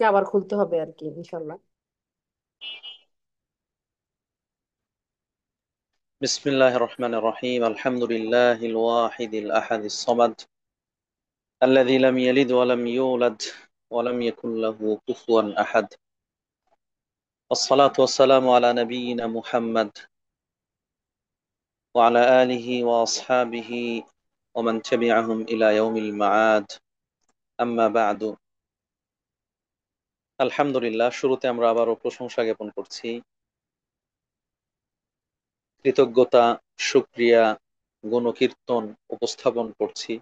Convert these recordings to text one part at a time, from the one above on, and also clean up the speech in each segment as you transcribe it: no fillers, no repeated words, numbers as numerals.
কালকে আবার খুলতে হবে আর কি, ইনশাল্লাহ। بسم الله الرحمن الرحيم الحمد لله الواحد الأحد الصمد الذي لم يلد ولم يولد ولم يكن له كفوا أحد. الصلاة والسلام على نبينا محمد وعلى آله وأصحابه ومن تبعهم إلى يوم المعاد. أما بعد. আলহামদুলিল্লাহ, শুরুতে আমরা আবারও প্রশংসা জ্ঞাপন করছি, কৃতজ্ঞতা, শুকরিয়া, গুণকীর্তন উপস্থাপন করছি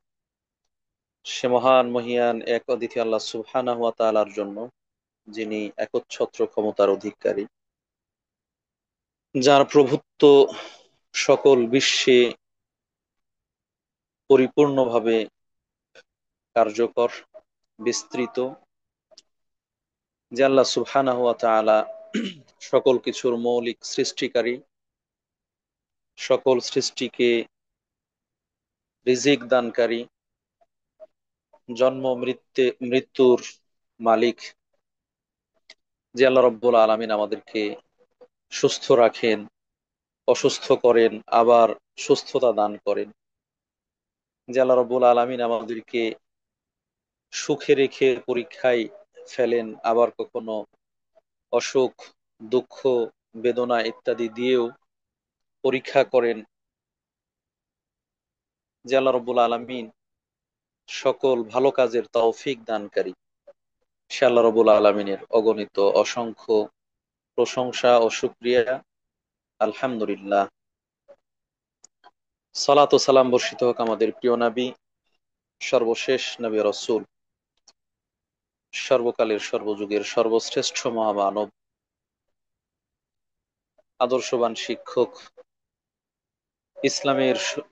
সে মহান মহিয়ান এক অদ্বিতীয় আল্লাহ সুবহানাহু ওয়া তাআলার জন্য, যিনি একচ্ছত্র ক্ষমতার অধিকারী, যার প্রভুত্ব সকল বিশ্বে পরিপূর্ণভাবে কার্যকর, বিস্তৃত, যে আল্লাহ সুবহানাহু ওয়া তাআলা সকল কিছুর মৌলিক সৃষ্টিকারী, সকল সৃষ্টিকে রিজিক দানকারী, জন্ম মৃত্যুর মালিক, যে আল্লাহ রব্বুল আলামিন আমাদেরকে সুস্থ রাখেন, অসুস্থ করেন, আবার সুস্থতা দান করেন, যে আল্লাহ রব্বুল আলামিন আমাদেরকে সুখে রেখে পরীক্ষায় ফেলেন, আবার কখনো অসুখ, দুঃখ, বেদনা ইত্যাদি দিয়েও পরীক্ষা করেন, যে আল্লাহ রব্বুল আলামিন সকল ভালো কাজের তৌফিক দানকারী, সে আল্লাহ রব্বুল আলামিনের অগণিত অসংখ্য প্রশংসা ও শুকরিয়া। আলহামদুলিল্লাহ। সালাত ও সালাম বর্ষিত হোক আমাদের প্রিয় নবী, সর্বশেষ নবী রাসূল, সর্বকালের সর্বযুগের সর্বশ্রেষ্ঠ মহামানব, আদর্শবান শিক্ষক,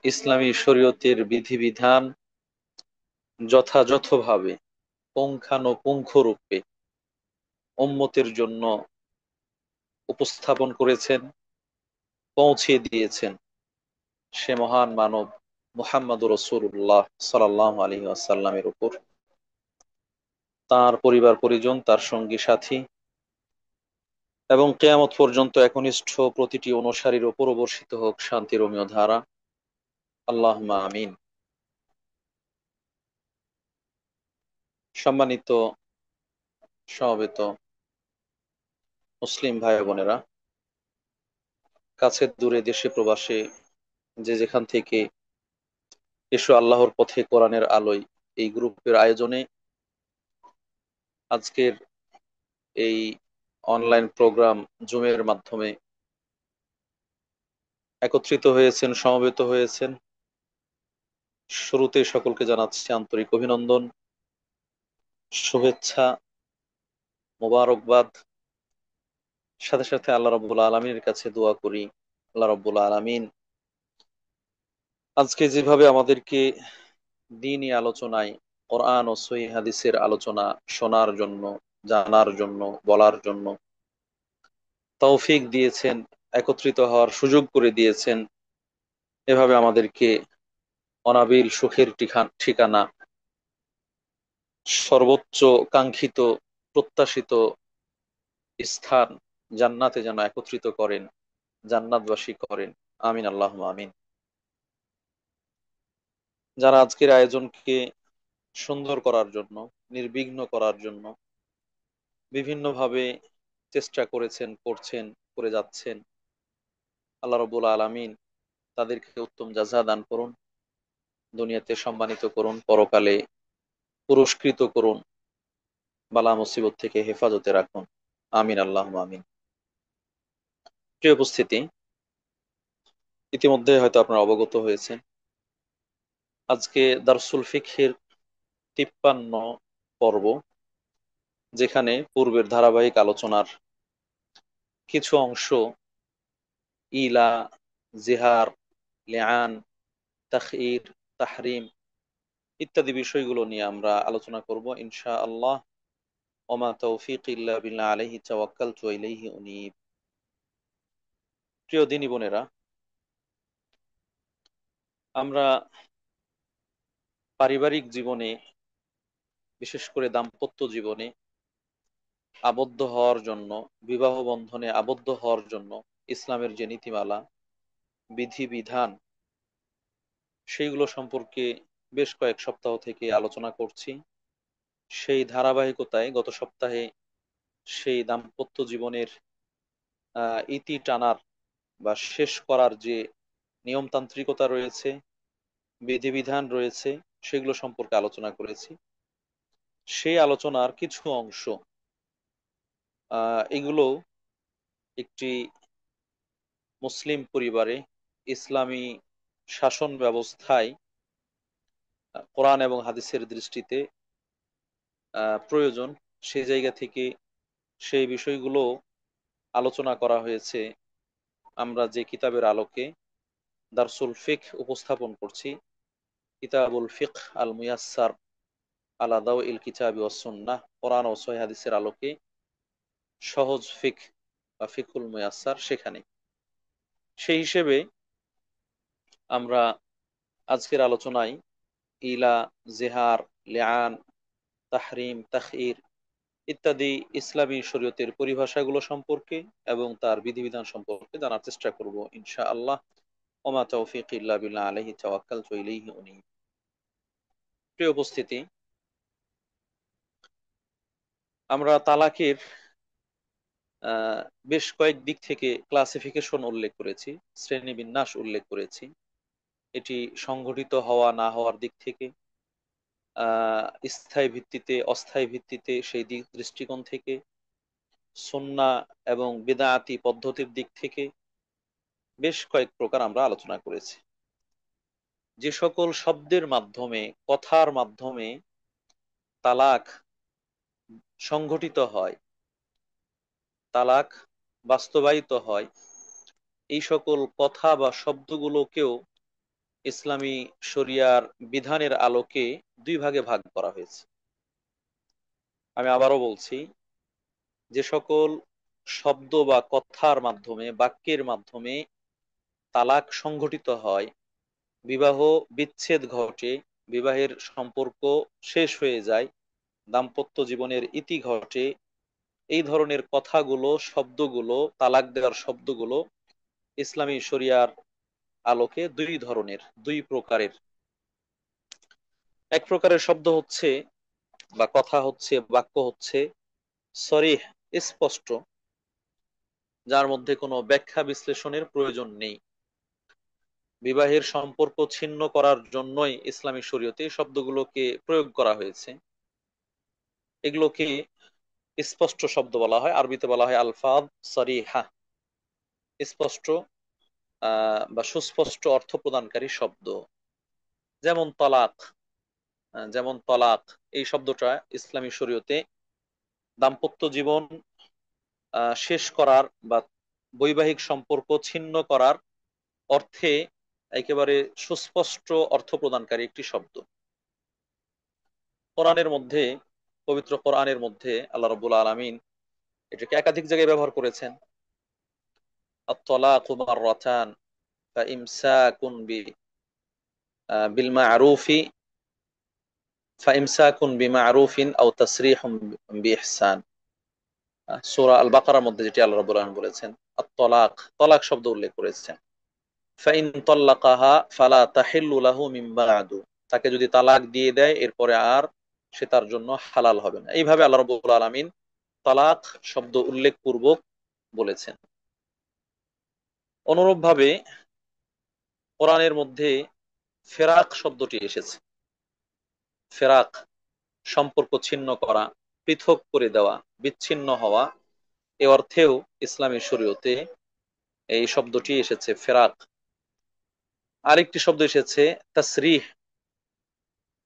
ইসলামী শরীয়তের বিধিবিধান যথাযথভাবে পুঙ্খানুপুঙ্খরূপে উম্মতের জন্য উপস্থাপন করেছেন, পৌঁছে দিয়েছেন সে মহান মানব মুহাম্মদুর রাসূলুল্লাহ সাল্লাল্লাহু আলাইহি ওয়াসাল্লামের উপর, তার পরিবার পরিজন, তার সঙ্গী সাথী এবং কিয়ামত পর্যন্ত একনিষ্ঠ প্রতিটি অনুসারীর উপর বর্ষিত হোক শান্তির অমীয় ধারা। আল্লাহুম্মা আমিন। সম্মানিত সমবেত মুসলিম ভাই বোনেরা, কাছে দূরে দেশে প্রবাসে যে যেখান থেকে এসো আল্লাহর পথে কোরআনের আলোয় এই গ্রুপের আয়োজনে আজকের এই অনলাইন প্রোগ্রাম জুমের মাধ্যমে একত্রিত হয়েছেন, সমবেত হয়েছেন, শুরুতে সকলকে জানাচ্ছি আন্তরিক অভিনন্দন, শুভেচ্ছা, মোবারকবাদ। সাথে সাথে আল্লাহ রাব্বুল আলামিনের কাছে দোয়া করি, আল্লাহ রাব্বুল আলামিন আজকে যেভাবে আমাদেরকে দ্বীনি আলোচনায়, কোরআন ও সহিহ হাদিসের আলোচনা শোনার জন্য, জানার জন্য, বলার জন্য তৌফিক দিয়েছেন, একত্রিত হওয়ার সুযোগ করে দিয়েছেন, এভাবে আমাদেরকে অনাবিল সুখের ঠিকানা, সর্বোচ্চ কাঙ্ক্ষিত প্রত্যাশিত স্থান জান্নাতে যেন একত্রিত করেন, জান্নাতবাসী করেন। আমিন, আল্লাহুম্মা আমিন। যারা আজকের আয়োজনকে সুন্দর করার জন্য, নির্বিঘ্ন করার জন্য বিভিন্নভাবে চেষ্টা করেছেন, করছেন, করে যাচ্ছেন, আল্লাহ রাব্বুল আলামিন তাদেরকে উত্তম জাযা দান করুন, দুনিয়াতে সম্মানিত করুন, পরকালে পুরস্কৃত করুন, বালা মুসিবত থেকে হেফাজতে রাখুন। আমিন, আল্লাহুম্মা আমিন। প্রিয় উপস্থিতি, ইতিমধ্যে হয়তো আপনারা অবগত হয়েছেন, আজকে দারসুল ফিকহের 53 পর্ব, যেখানে পূর্বের ধারাবাহিক আলোচনার কিছু অংশ ইলা, জিহার, লিআন, তাখঈর, তাহরিম ইত্যাদি বিষয়গুলো নিয়ে আমরা আলোচনা করব ইনশাআল্লাহ। ওমা তৌফিক ইল্লা বিল্লাহ, আলাইহি তাওয়াক্কালতু ওয়া ইলাইহি উনীব। প্রিয় দিনী বোনেরা, আমরা পারিবারিক জীবনে, বিশেষ করে দাম্পত্য জীবনে আবদ্ধ হওয়ার জন্য, বিবাহ বন্ধনে আবদ্ধ হওয়ার জন্য ইসলামের যে নীতিমালা, বিধিবিধান, সেইগুলো সম্পর্কে বেশ কয়েক সপ্তাহ থেকে আলোচনা করছি। সেই ধারাবাহিকতায় গত সপ্তাহে সেই দাম্পত্য জীবনের ইতি টানার বা শেষ করার যে নিয়মতান্ত্রিকতা রয়েছে, বিধিবিধান রয়েছে, সেগুলো সম্পর্কে আলোচনা করেছি। সেই আলোচনার কিছু অংশ এগুলো একটি মুসলিম পরিবারে ইসলামী শাসন ব্যবস্থায় কোরআন এবং হাদিসের দৃষ্টিতে প্রয়োজন, সেই জায়গা থেকে সেই বিষয়গুলো আলোচনা করা হয়েছে। আমরা যে কিতাবের আলোকে দারসুল ফিক উপস্থাপন করছি, কিতাবুল ফিক আল মুয়াসসার আলা দাওইল কিতাবি ওয়াস সুন্নাহ, কোরআন ও সহিহ হাদিসের আলোকে সহজ ফিক বা ফিকুল মুয়াসসার, সেখানে সেই হিসেবে আমরা আজকের আলোচনায় ইলা, জেহার, লিআন, তাহরিম, তাখইর ইত্যাদি ইসলামী শরীয়তের পরিভাষাগুলো সম্পর্কে এবং তার বিধিবিধান সম্পর্কে জানার চেষ্টা করব ইনশাআল্লাহ। ওমা তৌফিক ইল্লা বিল্লাহ, আলাইহি তাওয়াক্কালতু ইলাইহি উনীব। প্রিয় উপস্থিতি, আমরা তালাকের বেশ কয়েক দিক থেকে ক্লাসিফিকেশন উল্লেখ করেছি, শ্রেণীবিন্যাস উল্লেখ করেছি। এটি সংঘটিত হওয়া না হওয়ার দিক থেকে, স্থায়ী ভিত্তিতে, অস্থায়ী ভিত্তিতে, সেই দিক দৃষ্টিকোণ থেকে, সুন্নাহ এবং বিদআতি পদ্ধতির দিক থেকে বেশ কয়েক প্রকার আমরা আলোচনা করেছি। যে সকল শব্দের মাধ্যমে, কথার মাধ্যমে তালাক সংঘটিত হয়, তালাক বাস্তবায়িত হয়, এই সকল কথা বা শব্দগুলোকেও ইসলামী শরিয়ার বিধানের আলোকে দুই ভাগে ভাগ করা হয়েছে। আমি আবারও বলছি, যে সকল শব্দ বা কথার মাধ্যমে, বাক্যের মাধ্যমে তালাক সংঘটিত হয়, বিবাহ বিচ্ছেদ ঘটে, বিবাহের সম্পর্ক শেষ হয়ে যায়, দাম্পত্য জীবনের ইতি ঘটে, এই ধরনের কথাগুলো, শব্দগুলো, তালাক দেওয়ার শব্দগুলো ইসলামী শরিয়ার আলোকে দুই ধরনের, দুই প্রকারের। এক প্রকারের শব্দ হচ্ছে বা কথা হচ্ছে, বাক্য হচ্ছে সরিহ, স্পষ্ট, যার মধ্যে কোনো ব্যাখ্যা বিশ্লেষণের প্রয়োজন নেই। বিবাহের সম্পর্ক ছিন্ন করার জন্যই ইসলামী শরীয়তে এই শব্দগুলোকে প্রয়োগ করা হয়েছে। এগুলোকে স্পষ্ট শব্দ বলা হয়, আরবিতে বলা হয় আলফাজ সরিহা, স্পষ্ট বা সুস্পষ্ট অর্থ প্রদানকারী শব্দ। যেমন তলাক, যেমন তলাক এই শব্দটা ইসলামী শরীয়তে দাম্পত্য জীবন শেষ করার বা বৈবাহিক সম্পর্ক ছিন্ন করার অর্থে একেবারে সুস্পষ্ট অর্থ প্রদানকারী একটি শব্দ। কোরআনের মধ্যে, পবিত্র কোরআনের মধ্যে আল্লাহ রাব্বুল আলামিন এটাকে একাধিক জায়গায় ব্যবহার করেছেন। আত-তালাকু মাররাতান ফাইমসাকুন বিল মা'রুফি ফাইমসাকুন বিমা'রুফিন আও তাসরিহুম বিইহসান। সূরা আল বাকারার মধ্যে যেটি আল্লাহ রাব্বুল আলামিন বলেছেন, আত-তালাক, তালাক শব্দ উল্লেখ করেছেন। ফাইন তাল্লাকাহা ফালা তাহিল্লু লাহু মিন বা'দু, তাকে যদি তালাক দিয়ে দেয় এরপরে আর সে তার জন্য হালাল হবে না। এইভাবে আল্লাহ রাব্বুল আলামিন তালাক শব্দ উল্লেখ পূর্বক বলেছেন। অনুরূপভাবে কোরআনের মধ্যে ফেরাক শব্দটি এসেছে। ফেরাক, সম্পর্ক ছিন্ন করা, পৃথক করে দেওয়া, বিচ্ছিন্ন হওয়া, এ অর্থেও ইসলামী শরীয়তে এই শব্দটি এসেছে, ফেরাক। আরেকটি শব্দ এসেছে তাসরিহ।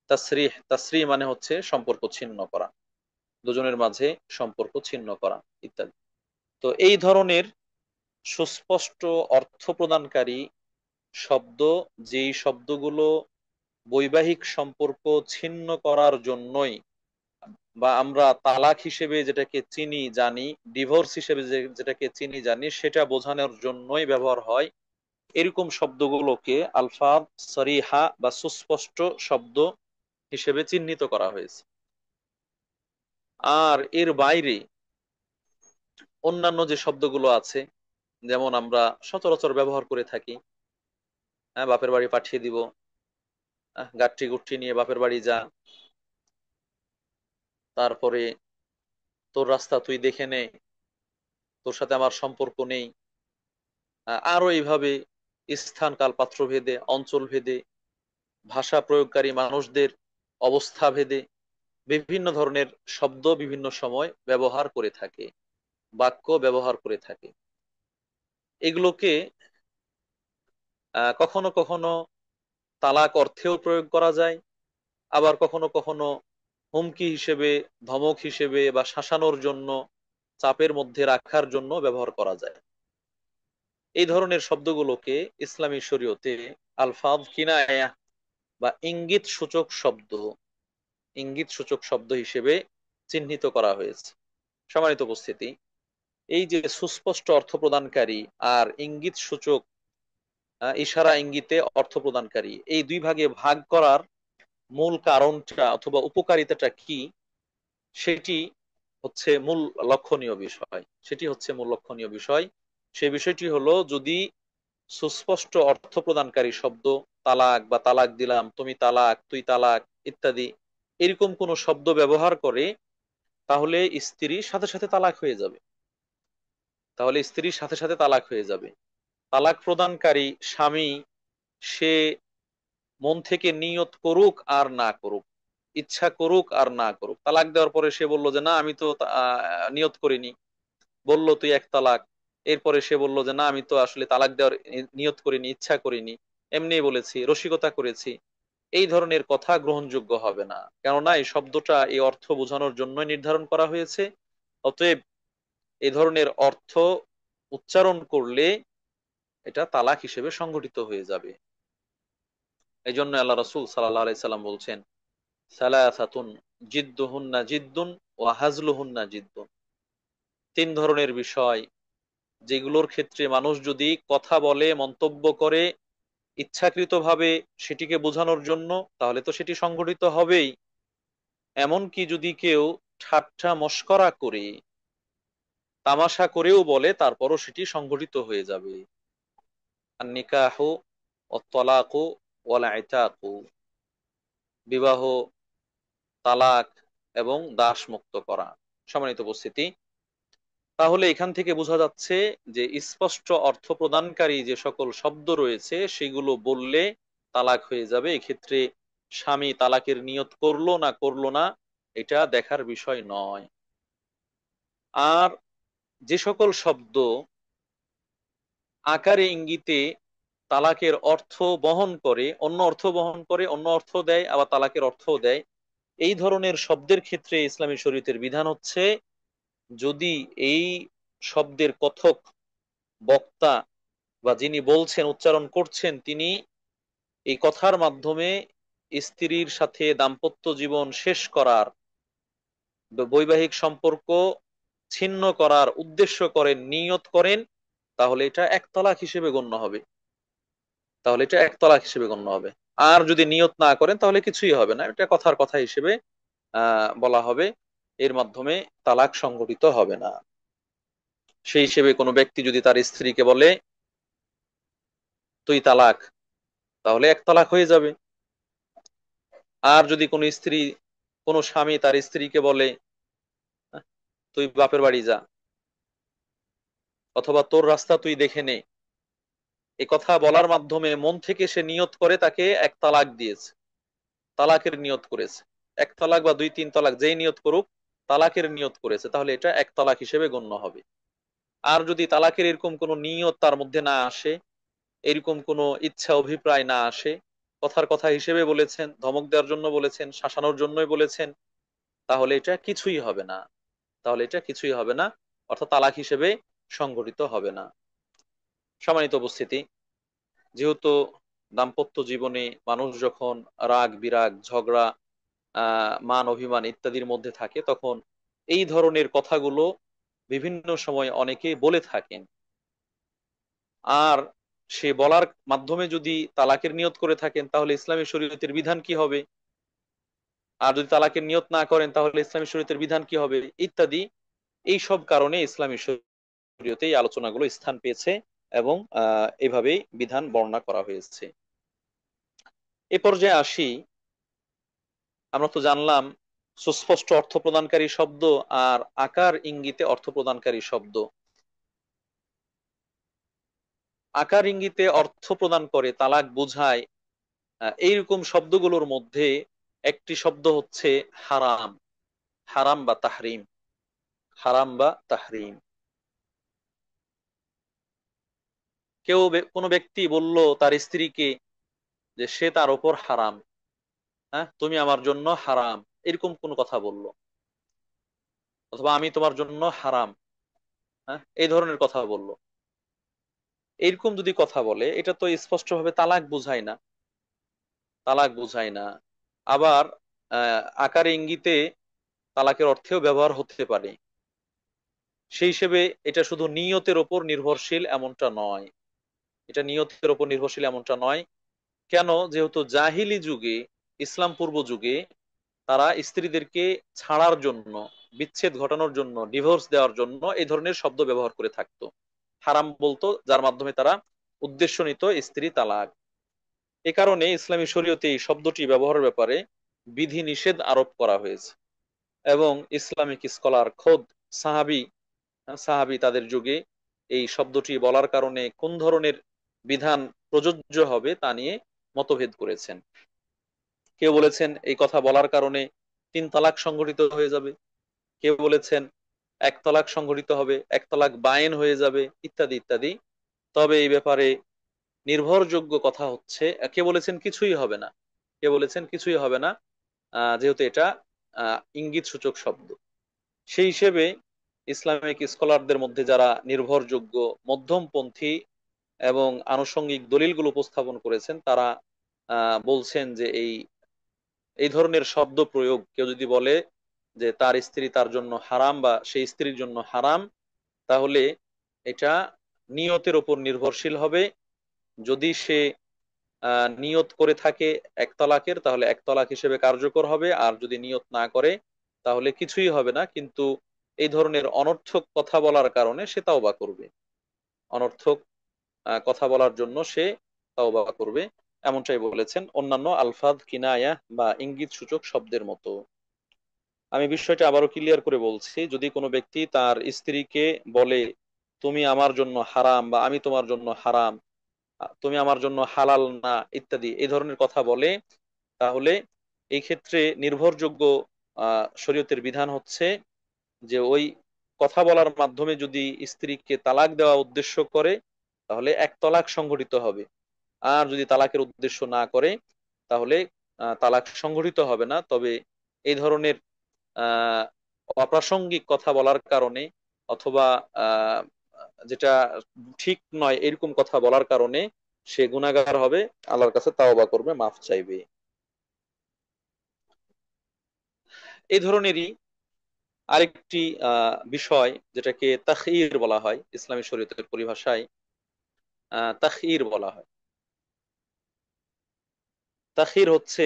তাসরিহ, তাসরিহ মানে হচ্ছে সম্পর্ক ছিন্ন করা, দুজনের মাঝে সম্পর্ক ছিন্ন করা ইত্যাদি। তো এই ধরনের সুস্পষ্ট অর্থ প্রদানকারী শব্দ, যেই শব্দগুলো বৈবাহিক সম্পর্ক ছিন্ন করার জন্যই, বা আমরা তালাক হিসেবে যেটাকে চিনি জানি, ডিভোর্স হিসেবে যেটাকে চিনি জানি, সেটা বোঝানোর জন্যই ব্যবহার হয়, এরকম শব্দগুলোকে আলফাজ সরিহা বা সুস্পষ্ট শব্দ হিসেবে চিহ্নিত করা হয়েছে। আর এর বাইরে অন্যান্য যে শব্দগুলো আছে, যেমন আমরা সচরাচর ব্যবহার করে থাকি, হ্যাঁ, বাপের বাড়ি পাঠিয়ে দিব, গাঠি গুঠি নিয়ে বাপের বাড়ি যা, তারপরে তোর রাস্তা তুই দেখে নে, তোর সাথে আমার সম্পর্ক নেই। আরো এইভাবে স্থান কাল পাত্র ভেদে, অঞ্চল ভেদে, ভাষা প্রয়োগকারী মানুষদের অবস্থা ভেদে বিভিন্ন ধরনের শব্দ বিভিন্ন সময় ব্যবহার করে থাকে, বাক্য ব্যবহার করে থাকে। এগুলোকে কখনো কখনো তালাক অর্থেও প্রয়োগ করা যায়, আবার কখনো কখনো হুমকি হিসেবে, ধমক হিসেবে বা শাসানোর জন্য, চাপের মধ্যে রাখার জন্য ব্যবহার করা যায়। এই ধরনের শব্দগুলোকে ইসলামী শরীয়তে আলফাজ কিনায়া বা ইঙ্গিত সূচক শব্দ, ইঙ্গিত সূচক শব্দ হিসেবে চিহ্নিত করা হয়েছে। সম্মানিত উপস্থিতি, এই যে সুস্পষ্ট অর্থ প্রদানকারী আর ইঙ্গিত সূচক, ইশারা ইঙ্গিতে অর্থ প্রদানকারী, এই দুই ভাগে ভাগ করার মূল কারণটা অথবা উপকারিতাটা কি, সেটি হচ্ছে মূল লক্ষণীয় বিষয়। সেটি হচ্ছে মূল লক্ষণীয় বিষয়। সেই বিষয়টি হলো, যদি সুস্পষ্ট অর্থ প্রদানকারী শব্দ, তালাক বা তালাক দিলাম, তুমি তালাক, তুই তালাক ইত্যাদি, এরকম কোন শব্দ ব্যবহার করে, তাহলে স্ত্রীর সাথে সাথে তালাক হয়ে যাবে। তাহলে স্ত্রীর সাথে সাথে তালাক হয়ে যাবে। তালাক প্রদানকারী স্বামী, সে মন থেকে নিয়ত করুক আর না করুক, ইচ্ছা করুক আর না করুক, তালাক দেওয়ার পরে সে বলল যে না আমি তো নিয়ত করিনি, বলল তুই এক তালাক, এরপরে সে বলল যে না আমি তো আসলে তালাক দেওয়ার নিয়ত করিনি, ইচ্ছা করিনি, এমনি বলেছি, রসিকতা করেছি, এই ধরনের কথা গ্রহণযোগ্য হবে না। কেননা এই শব্দটা এই অর্থ বোঝানোর জন্যই নির্ধারণ করা হয়েছে। অতএব এই ধরনের অর্থ উচ্চারণ করলে এটা তালাক হিসেবে সংগঠিত হয়ে যাবে। এই জন্য আল্লাহ রাসূল সাল্লাল্লাহু আলাইহি সাল্লাম বলছেন, সালাসাতুন জিদ্দুহুন্না জিদ্দুন ওয়া হাজলুহুন্না জিদ্দুন। তিন ধরনের বিষয়, যেগুলোর ক্ষেত্রে মানুষ যদি কথা বলে, মন্তব্য করে ইচ্ছাকৃতভাবে সেটিকে বোঝানোর জন্য, তাহলে তো সেটি সংগঠিত হবেই। এমনকি যদি কেউ ঠাট্টা মশকরা করে, তামাশা করেও বলে, তারপরও সেটি সংগঠিত হয়ে যাবে। আর নিকাহু ওয়াত তালাকু ওয়াল ইতাকু, বিবাহ, তালাক এবং দাস মুক্ত করা। সম্মানিত উপস্থিতি, তাহলে এখান থেকে বোঝা যাচ্ছে যে স্পষ্ট অর্থ প্রদানকারী যে সকল শব্দ রয়েছে সেগুলো বললে তালাক হয়ে যাবে। এক্ষেত্রে স্বামী তালাকের নিয়ত করলো না করলো না, এটা দেখার বিষয় নয়। আর যে সকল শব্দ আকারে ইঙ্গিতে তালাকের অর্থ বহন করে, অন্য অর্থ বহন করে, অন্য অর্থ দেয়, আবার তালাকের অর্থও দেয়, এই ধরনের শব্দের ক্ষেত্রে ইসলামী শরীয়তের বিধান হচ্ছে, যদি এই শব্দের কথক, বক্তা বা যিনি বলছেন, উচ্চারণ করছেন, তিনি এই কথার মাধ্যমে স্ত্রীর সাথে দাম্পত্য জীবন শেষ করার, বৈবাহিক সম্পর্ক ছিন্ন করার উদ্দেশ্য করেন, নিয়ত করেন, তাহলে এটা এক তালাক হিসেবে গণ্য হবে। তাহলে এটা এক তালাক হিসেবে গণ্য হবে। আর যদি নিয়ত না করেন তাহলে কিছুই হবে না, এটা কথার কথা হিসেবে বলা হবে, এর মাধ্যমে তালাক সংঘটিত হবে না। সেই হিসেবে কোনো ব্যক্তি যদি তার স্ত্রীকে বলে তুই তালাক, তাহলে এক তালাক হয়ে যাবে। আর যদি কোনো স্ত্রী, কোনো স্বামী তার স্ত্রীকে বলে তুই বাপের বাড়ি যা, অথবা তোর রাস্তা তুই দেখে নে, এ কথা বলার মাধ্যমে মন থেকে সে নিয়ত করে তাকে এক তালাক দিয়েছে, তালাকের নিয়ত করেছে, এক তালাক বা দুই তিন তালাক যেই নিয়ত করুক, তালাকের নিয়ত করেছে, তাহলে এটা এক তালাক হিসেবে গণ্য হবে। আর যদি তালাকের এরকম কোনো নিয়ত তার মধ্যে না আসে, এরকম কোনো ইচ্ছা অভিপ্রায় না আসে, কথার কথা হিসেবে বলেছেন, ধমক দেওয়ার জন্য বলেছেন, শাসানোর জন্যই বলেছেন, তাহলে এটা কিছুই হবে না। তাহলে এটা কিছুই হবে না, অর্থাৎ তালাক হিসেবে সংগঠিত হবে না। সম্মানিত উপস্থিতি, যেহেতু দাম্পত্য জীবনে মানুষ যখন রাগ বিরাগ, ঝগড়া, মান অভিমান ইত্যাদির মধ্যে থাকে, তখন এই ধরনের কথাগুলো বিভিন্ন সময় অনেকে বলে থাকেন। আর সে বলার মাধ্যমে যদি তালাকের নিয়ত করে থাকেন, তাহলে ইসলামী শরীয়তের বিধান কি হবে? আর যদি তালাকের নিয়ত না করেন, তাহলে ইসলামী শরীয়তের বিধান কি হবে? ইত্যাদি, এই সব কারণে ইসলামী শরীয়তে এই আলোচনাগুলো স্থান পেয়েছে এবং এভাবেই বিধান বর্ণনা করা হয়েছে। এ পর্যায়ে আসি, আমরা তো জানলাম সুস্পষ্ট অর্থ প্রদানকারী শব্দ আর আকার ইঙ্গিতে অর্থ প্রদানকারী শব্দ। আকার ইঙ্গিতে অর্থ প্রদান করে, তালাক বোঝায়, এইরকম শব্দগুলোর মধ্যে একটি শব্দ হচ্ছে হারাম। হারাম বা তাহরিম। হারাম বা তাহরিম। কোনো ব্যক্তি বলল তার স্ত্রীকে যে সে তার ওপর হারাম, হ্যাঁ তুমি আমার জন্য হারাম, এরকম কোন কথা বললো, অথবা আমি তোমার জন্য হারাম, হ্যাঁ এই ধরনের কথা বললো, এইরকম যদি কথা বলে এটা তো স্পষ্টভাবে তালাক বোঝায় না। তালাক বোঝায় না। আবার আকারে ইঙ্গিতে তালাকের অর্থেও ব্যবহার হতে পারে। সেই হিসেবে এটা শুধু নিয়তের ওপর নির্ভরশীল এমনটা নয়। এটা নিয়তের ওপর নির্ভরশীল এমনটা নয়। কেন? যেহেতু জাহিলি যুগে, ইসলাম পূর্ব যুগে, তারা স্ত্রীদেরকে ছাড়ার জন্য, বিচ্ছেদ ঘটানোর জন্য, ডিভোর্স দেওয়ার জন্য এই ধরনের শব্দ ব্যবহার করে থাকতো। হারাম বলতো, যার মাধ্যমে তারা উদ্দেশ্য নিত স্ত্রী তালাক। এ কারণে ইসলামী শরীয়তে এই শব্দটি ব্যবহারের ব্যাপারে বিধি নিষেধ আরোপ করা হয়েছে। এবং ইসলামিক স্কলার খোদ সাহাবি সাহাবি তাদের যুগে এই শব্দটি বলার কারণে কোন ধরনের বিধান প্রযোজ্য হবে তা নিয়ে মতভেদ করেছেন। কেউ বলেছেন এই কথা বলার কারণে 3 তালাক সংঘটিত হয়ে যাবে, কেউ বলেছেন 1 তালাক সংঘটিত হবে, 1 তালাক বায়েন হয়ে যাবে, ইত্যাদি ইত্যাদি। তবে এই ব্যাপারে নির্ভরযোগ্য কথা হচ্ছে, কে বলেছেন কিছুই হবে না, কে বলেছেন কিছুই হবে না, যেহেতু এটা ইঙ্গিত সূচক শব্দ। সেই হিসেবে ইসলামিক স্কলারদের মধ্যে যারা নির্ভরযোগ্য মধ্যমপন্থী এবং আনুষঙ্গিক দলিলগুলো উপস্থাপন করেছেন, তারা বলছেন যে এই এই ধরনের শব্দ প্রয়োগ কেউ যদি বলে যে তার স্ত্রী তার জন্য হারাম বা সেই স্ত্রীর জন্য হারাম, তাহলে এটা নিয়তের উপর নির্ভরশীল হবে। যদি সে নিয়ত করে থাকে 1 তালাকের, তাহলে 1 তালাক হিসেবে কার্যকর হবে। আর যদি নিয়ত না করে তাহলে কিছুই হবে না, কিন্তু এই ধরনের অনর্থক কথা বলার কারণে সে তাওবা করবে। অনর্থক কথা বলার জন্য সে তাওবা করবে, এমনটাই বলেছেন অন্যান্য আলফাজ কিনায়া বা ইঙ্গিত সূচক শব্দের মতো। আমি বিষয়টা আবারও ক্লিয়ার করে বলছি, যদি কোনো ব্যক্তি তার স্ত্রীকে বলে তুমি আমার জন্য হারাম বা আমি তোমার জন্য হারাম, তুমি আমার জন্য হালাল না, ইত্যাদি এই ধরনের কথা বলে, তাহলে এই ক্ষেত্রে নির্ভরযোগ্য শরীয়তের বিধান হচ্ছে যে ওই কথা বলার মাধ্যমে যদি স্ত্রীকে তালাক দেওয়া উদ্দেশ্য করে তাহলে 1 তালাক সংঘটিত হবে। আর যদি তালাকের উদ্দেশ্য না করে তাহলে তালাক সংঘটিত হবে না। তবে এই ধরনের আহ অপ্রাসঙ্গিক কথা বলার কারণে, অথবা আহ যেটা ঠিক নয় এরকম কথা বলার কারণে সে গুনাহগার হবে, আল্লাহর কাছে তাওবা করবে, মাফ চাইবে। এই ধরনেরই আরেকটি বিষয় যেটাকে তাখইর বলা হয়, ইসলামী শরীয়তের পরিভাষায় তাখইর বলা হয়। তাখইর হচ্ছে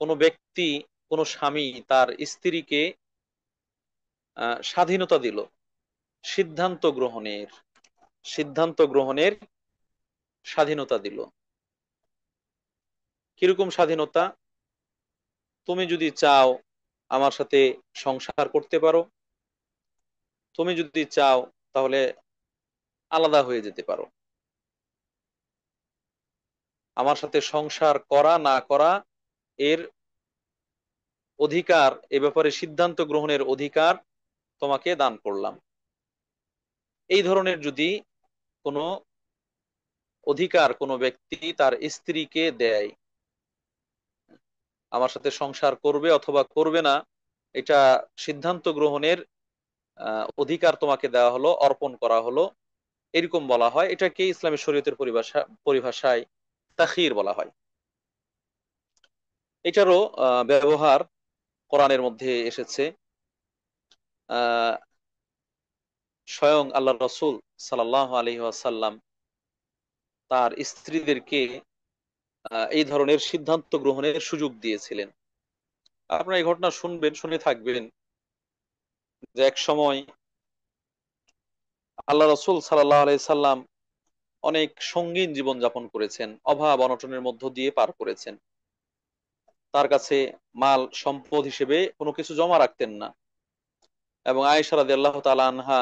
কোনো ব্যক্তি, কোনো স্বামী তার স্ত্রীকে স্বাধীনতা দিল সিদ্ধান্ত গ্রহণের, সিদ্ধান্ত গ্রহণের স্বাধীনতা দিল। কিরকম স্বাধীনতা? তুমি যদি চাও আমার সাথে সংসার করতে পারো, তুমি যদি চাও তাহলে আলাদা হয়ে যেতে পারো। আমার সাথে সংসার করা না করা এর অধিকার, এ ব্যাপারে সিদ্ধান্ত গ্রহণের অধিকার তোমাকে দান করলাম। এই ধরনের যদি কোনো অধিকার কোনো ব্যক্তি তার স্ত্রীকে দেয়, আমার সাথে সংসার করবে অথবা করবে না, এটা সিদ্ধান্ত গ্রহণের অধিকার তোমাকে দেওয়া হলো, অর্পণ করা হলো, এরকম বলা হয়। এটাকে ইসলামী শরীয়তের পরিভাষায় তাখীর বলা হয়। এটারও ব্যবহার কোরআনের মধ্যে এসেছে। আহ স্বয়ং আল্লাহ রসুল সাল্লাল্লাহু আলাইহি ওয়াসাল্লাম তার স্ত্রীদেরকে এই ধরনের সিদ্ধান্ত গ্রহণের সুযোগ দিয়েছিলেন। আপনারা এই ঘটনা শুনবেন, শুনে থাকবেন যে এক সময় আল্লাহ রসুল সাল্লাল্লাহু আলাইহি সাল্লাম অনেক সঙ্গীন জীবন যাপন করেছেন, অভাব অনটনের মধ্য দিয়ে পার করেছেন। তার কাছে মাল সম্পদ হিসেবে কোনো কিছু জমা রাখতেন না। এবং আয়েশা রাদিয়াল্লাহু তাআলা আনহা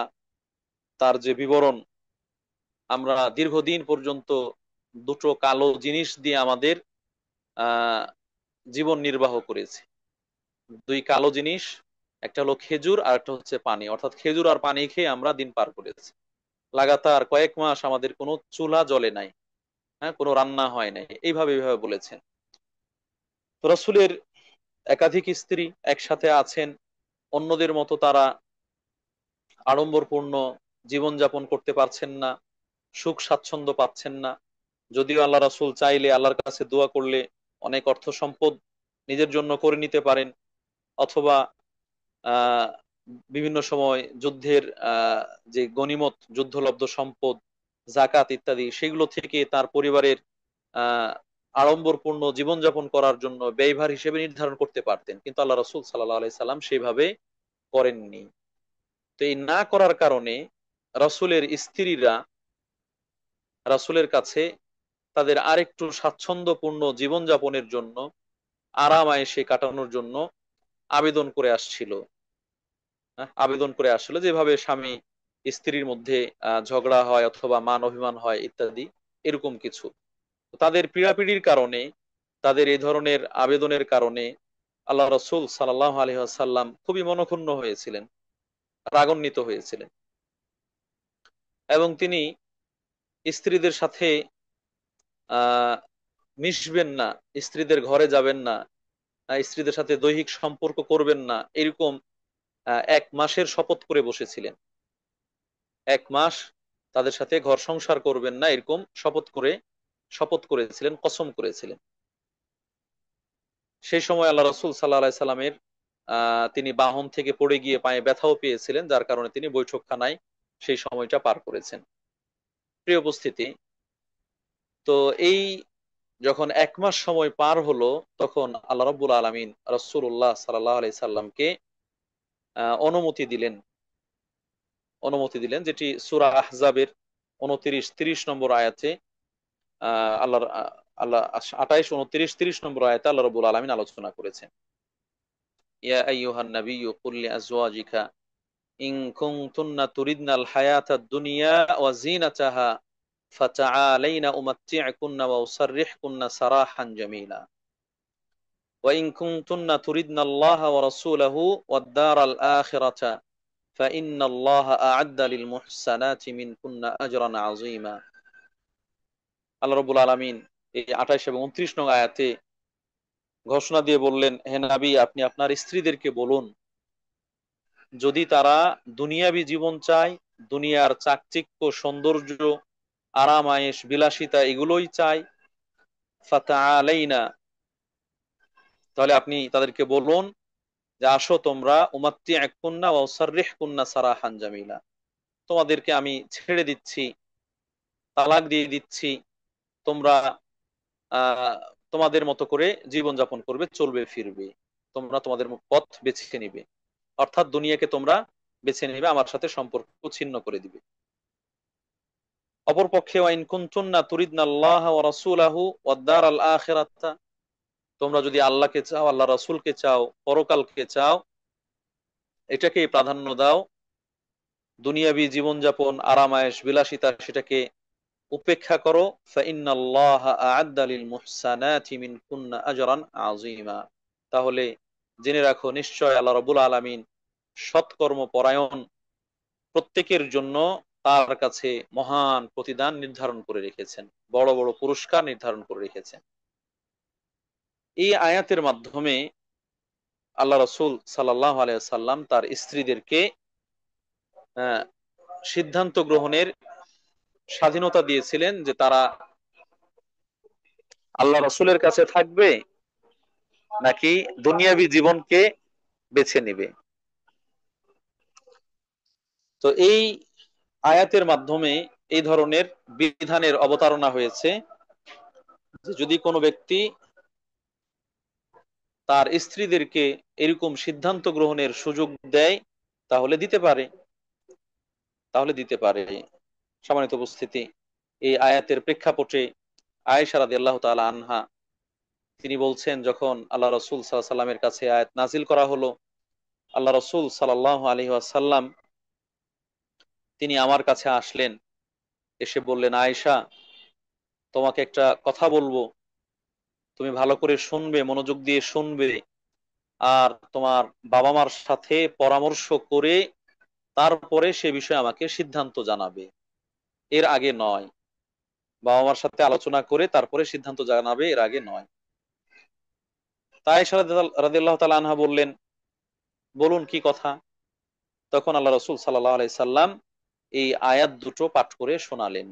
তার যে বিবরণ, আমরা দীর্ঘদিন পর্যন্ত দুটো কালো জিনিস দিয়ে আমাদের আহ জীবন নির্বাহ করেছি। দুই কালো জিনিস, একটা হলো খেজুর আর একটা হচ্ছে পানি, অর্থাৎ খেজুর আর পানি খেয়ে আমরা দিন পার করেছি। লাগাতার কয়েক মাস আমাদের কোনো চুলা জ্বলে নাই, হ্যাঁ, কোনো রান্না হয় নাই, এইভাবে বলেছেন। তো রসুলের একাধিক স্ত্রী একসাথে আছেন, অন্যদের মতো তারা আড়ম্বরপূর্ণ জীবনযাপন করতে পারছেন না, সুখ স্বাচ্ছন্দ্য পাচ্ছেন না। যদিও আল্লাহ রাসূল চাইলে, আল্লাহর কাছে দোয়া করলে অনেক অর্থ সম্পদ নিজের জন্য করে নিতে পারেন, অথবা আহ বিভিন্ন সময় যুদ্ধের যে গনিমত, যুদ্ধলব্ধ সম্পদ, জাকাত ইত্যাদি, সেগুলো থেকে তার পরিবারের আহ আড়ম্বরপূর্ণ জীবনযাপন করার জন্য ব্যয়ভার হিসেবে নির্ধারণ করতে পারতেন, কিন্তু আল্লাহ রাসূল সাল্লাল্লাহু আলাইহি সাল্লাম সেইভাবে করেননি। তো এই না করার কারণে রাসূলের স্ত্রীরা রাসূলের কাছে তাদের আরেকটু স্বাচ্ছন্দ্যপূর্ণ জীবনযাপনের জন্য, আরাম আয়েশে কাটানোর জন্য আবেদন করে আসছিল। হ্যাঁ, আবেদন করে আসছিল, যেভাবে স্বামী স্ত্রীর মধ্যে ঝগড়া হয় অথবা মান অভিমান হয় ইত্যাদি, এরকম কিছু। তাদের পীড়াপিড়ির কারণে, তাদের এই ধরনের আবেদনের কারণে আল্লাহ রসুল সাল্লাল্লাহু আলাইহি ওয়াসাল্লাম খুবই মনক্ষুণ্ণ হয়েছিলেন, রাগান্বিত হয়েছিলেন। এবং তিনি স্ত্রীদের সাথে আহ মিশবেন না, স্ত্রীদের ঘরে যাবেন না, স্ত্রীদের সাথে দৈহিক সম্পর্ক করবেন না, এরকম 1 মাসের শপথ করে বসেছিলেন। 1 মাস তাদের সাথে ঘর সংসার করবেন না, এরকম শপথ করেছিলেন, কসম করেছিলেন। সেই সময় আল্লাহ রসুল সাল্লাহ আলাই সাল্লামের তিনি বাহন থেকে পড়ে গিয়ে পায়ে ব্যথাও পেয়েছিলেন, যার কারণে তিনি বৈঠকখানায় সেই সময়টা পার করেছেন। প্রিয় উপস্থিতি, তো এই যখন 1 মাস সময় পার হলো, তখন আল্লাহ রাব্বুল আলামিন রাসূলুল্লাহ সাল্লাল্লাহু আলাইহি সাল্লামকে অনুমতি দিলেন, যেটি সূরা আহজাবের 29-30 নম্বর আয়াতে আল্লাহ আল্লাহ 28, 29, 30 নম্বর আয়াতে আল্লাহ রাব্বুল আলামিন আলোচনা করেছেন। ইয়া আইয়ুহান নাবিয়্যু কুল লিআজওয়াজিকা ইন কুনতুন্না তুরিদনাল হায়াতাদ দুনিয়া ওয়া যিনাতাহা ফাতাআলাইনা উমাত্তি'কুন্না ওয়া উসাররিহকুন্না সারাহান জামিলা ওয়া ইন কুনতুন্না তুরিদনাল্লাহা ওয়া রাসূলাহু ওয়াদ দারাল আখিরাতা ফাইন্নাল্লাহা আ'আদ্দা লিল মুহসানাতি মিনকুন্না আজরান আযীমা। আল্লাহ রাব্বুল আলামিন এই 28 এবং 29 নং আয়াতে ঘোষণা দিয়ে বললেন, হে নবী, আপনি আপনার স্ত্রীদেরকে বলুন, যদি তারা দুনিয়াবী জীবন চায়, দুনিয়ার চাকচিক্য, সৌন্দর্য, আরাম আয়েশ, বিলাসিতা, এগুলোই চায়, ফাতাআলাইনা, তাহলে আপনি তাদেরকে বলুন যে আসো তোমরা, উমাত্তি'কুন্না ওয়া উসাররিহকুন্না সারাহান জামিলা, তোমাদেরকে আমি ছেড়ে দিচ্ছি, তালাক দিয়ে দিচ্ছি, তোমরা আহ তোমাদের মতো করে জীবন যাপন করবে, চলবে ফিরবে, তোমরা তোমাদের পথ বেছে নিবে, অর্থাৎ দুনিয়াকে তোমরা বেছে নিবে, আমার সাথে সম্পর্ক ছিন্ন করে দিবে। অপরপক্ষে ওয়াইন কুনতুন্না তুরিদনা আল্লাহ ওয়া রাসূলাহু ওয়াদ দারাল আখিরাতা, তোমরা যদি আল্লাহকে চাও, আল্লাহ রাসূলকে চাও, পরকালকে চাও, এটাকে প্রাধান্য দাও, দুনিয়াবী জীবনযাপন, আরামায়েশ, বিলাসিতা, সেটাকে উপেক্ষা করো, ফাইন্নাল্লাহা আ'আদ্দা লিল মুহসানাতি মিনকুন্না আজরান আযীমা, তাহলে জেনে রাখো, নিশ্চয় আল্লাহ রাব্বুল আলামিন সৎকর্ম পরায়ণ প্রত্যেকের জন্য তার কাছে মহান প্রতিদান নির্ধারণ করে রেখেছেন, বড় বড় পুরস্কার নির্ধারণ করে রেখেছেন। এই আয়াতের মাধ্যমে আল্লাহ রাসূল সাল্লাল্লাহু আলাইহি সাল্লাম তার স্ত্রীদেরকে আহ, সিদ্ধান্ত গ্রহণের স্বাধীনতা দিয়েছিলেন, যে তারা আল্লাহ রাসূলের কাছে থাকবে নাকি দুনিয়াবী জীবনকে বেছে নিবে। তো এই আয়াতের মাধ্যমে এই ধরনের বিধানের অবতারণা হয়েছে, যে যদি কোনো ব্যক্তি তার স্ত্রীদেরকে এরকম সিদ্ধান্ত গ্রহণের সুযোগ দেয়, তাহলে দিতে পারে। তাহলে দিতে পারে। সম্মানিত উপস্থিতি, এই আয়াতের প্রেক্ষাপটে আয়েশা রাদিয়াল্লাহু তাআলা আনহা তিনি বলছেন, যখন আল্লাহ রসুল সাল্লাল্লাহু আলাইহি ওয়াসাল্লামের কাছে আয়াত নাজিল করা হলো, আল্লাহ রসুল সাল্লাল্লাহু আলাইহি ওয়াসাল্লাম তিনি আমার কাছে আসলেন, এসে বললেন, আয়েশা, তোমাকে একটা কথা বলবো, তুমি ভালো করে শুনবে, মনোযোগ দিয়ে শুনবে, আর তোমার বাবা মার সাথে পরামর্শ করে তারপরে সে বিষয়ে আমাকে সিদ্ধান্ত জানাবে, এর আগে নয়। বাবা মার সাথে আলোচনা করে তারপরে সিদ্ধান্ত জানাবে, এর আগে নয়। তাই আয়েশা রাদিয়াল্লাহু তাআলা আনহা বললেন, বলুন কি কথা। তখন আল্লাহ রসুল সাল্লাল্লাহু আলাইহি সাল্লাম এই আয়াত দুটো পাঠ করে শোনালেন।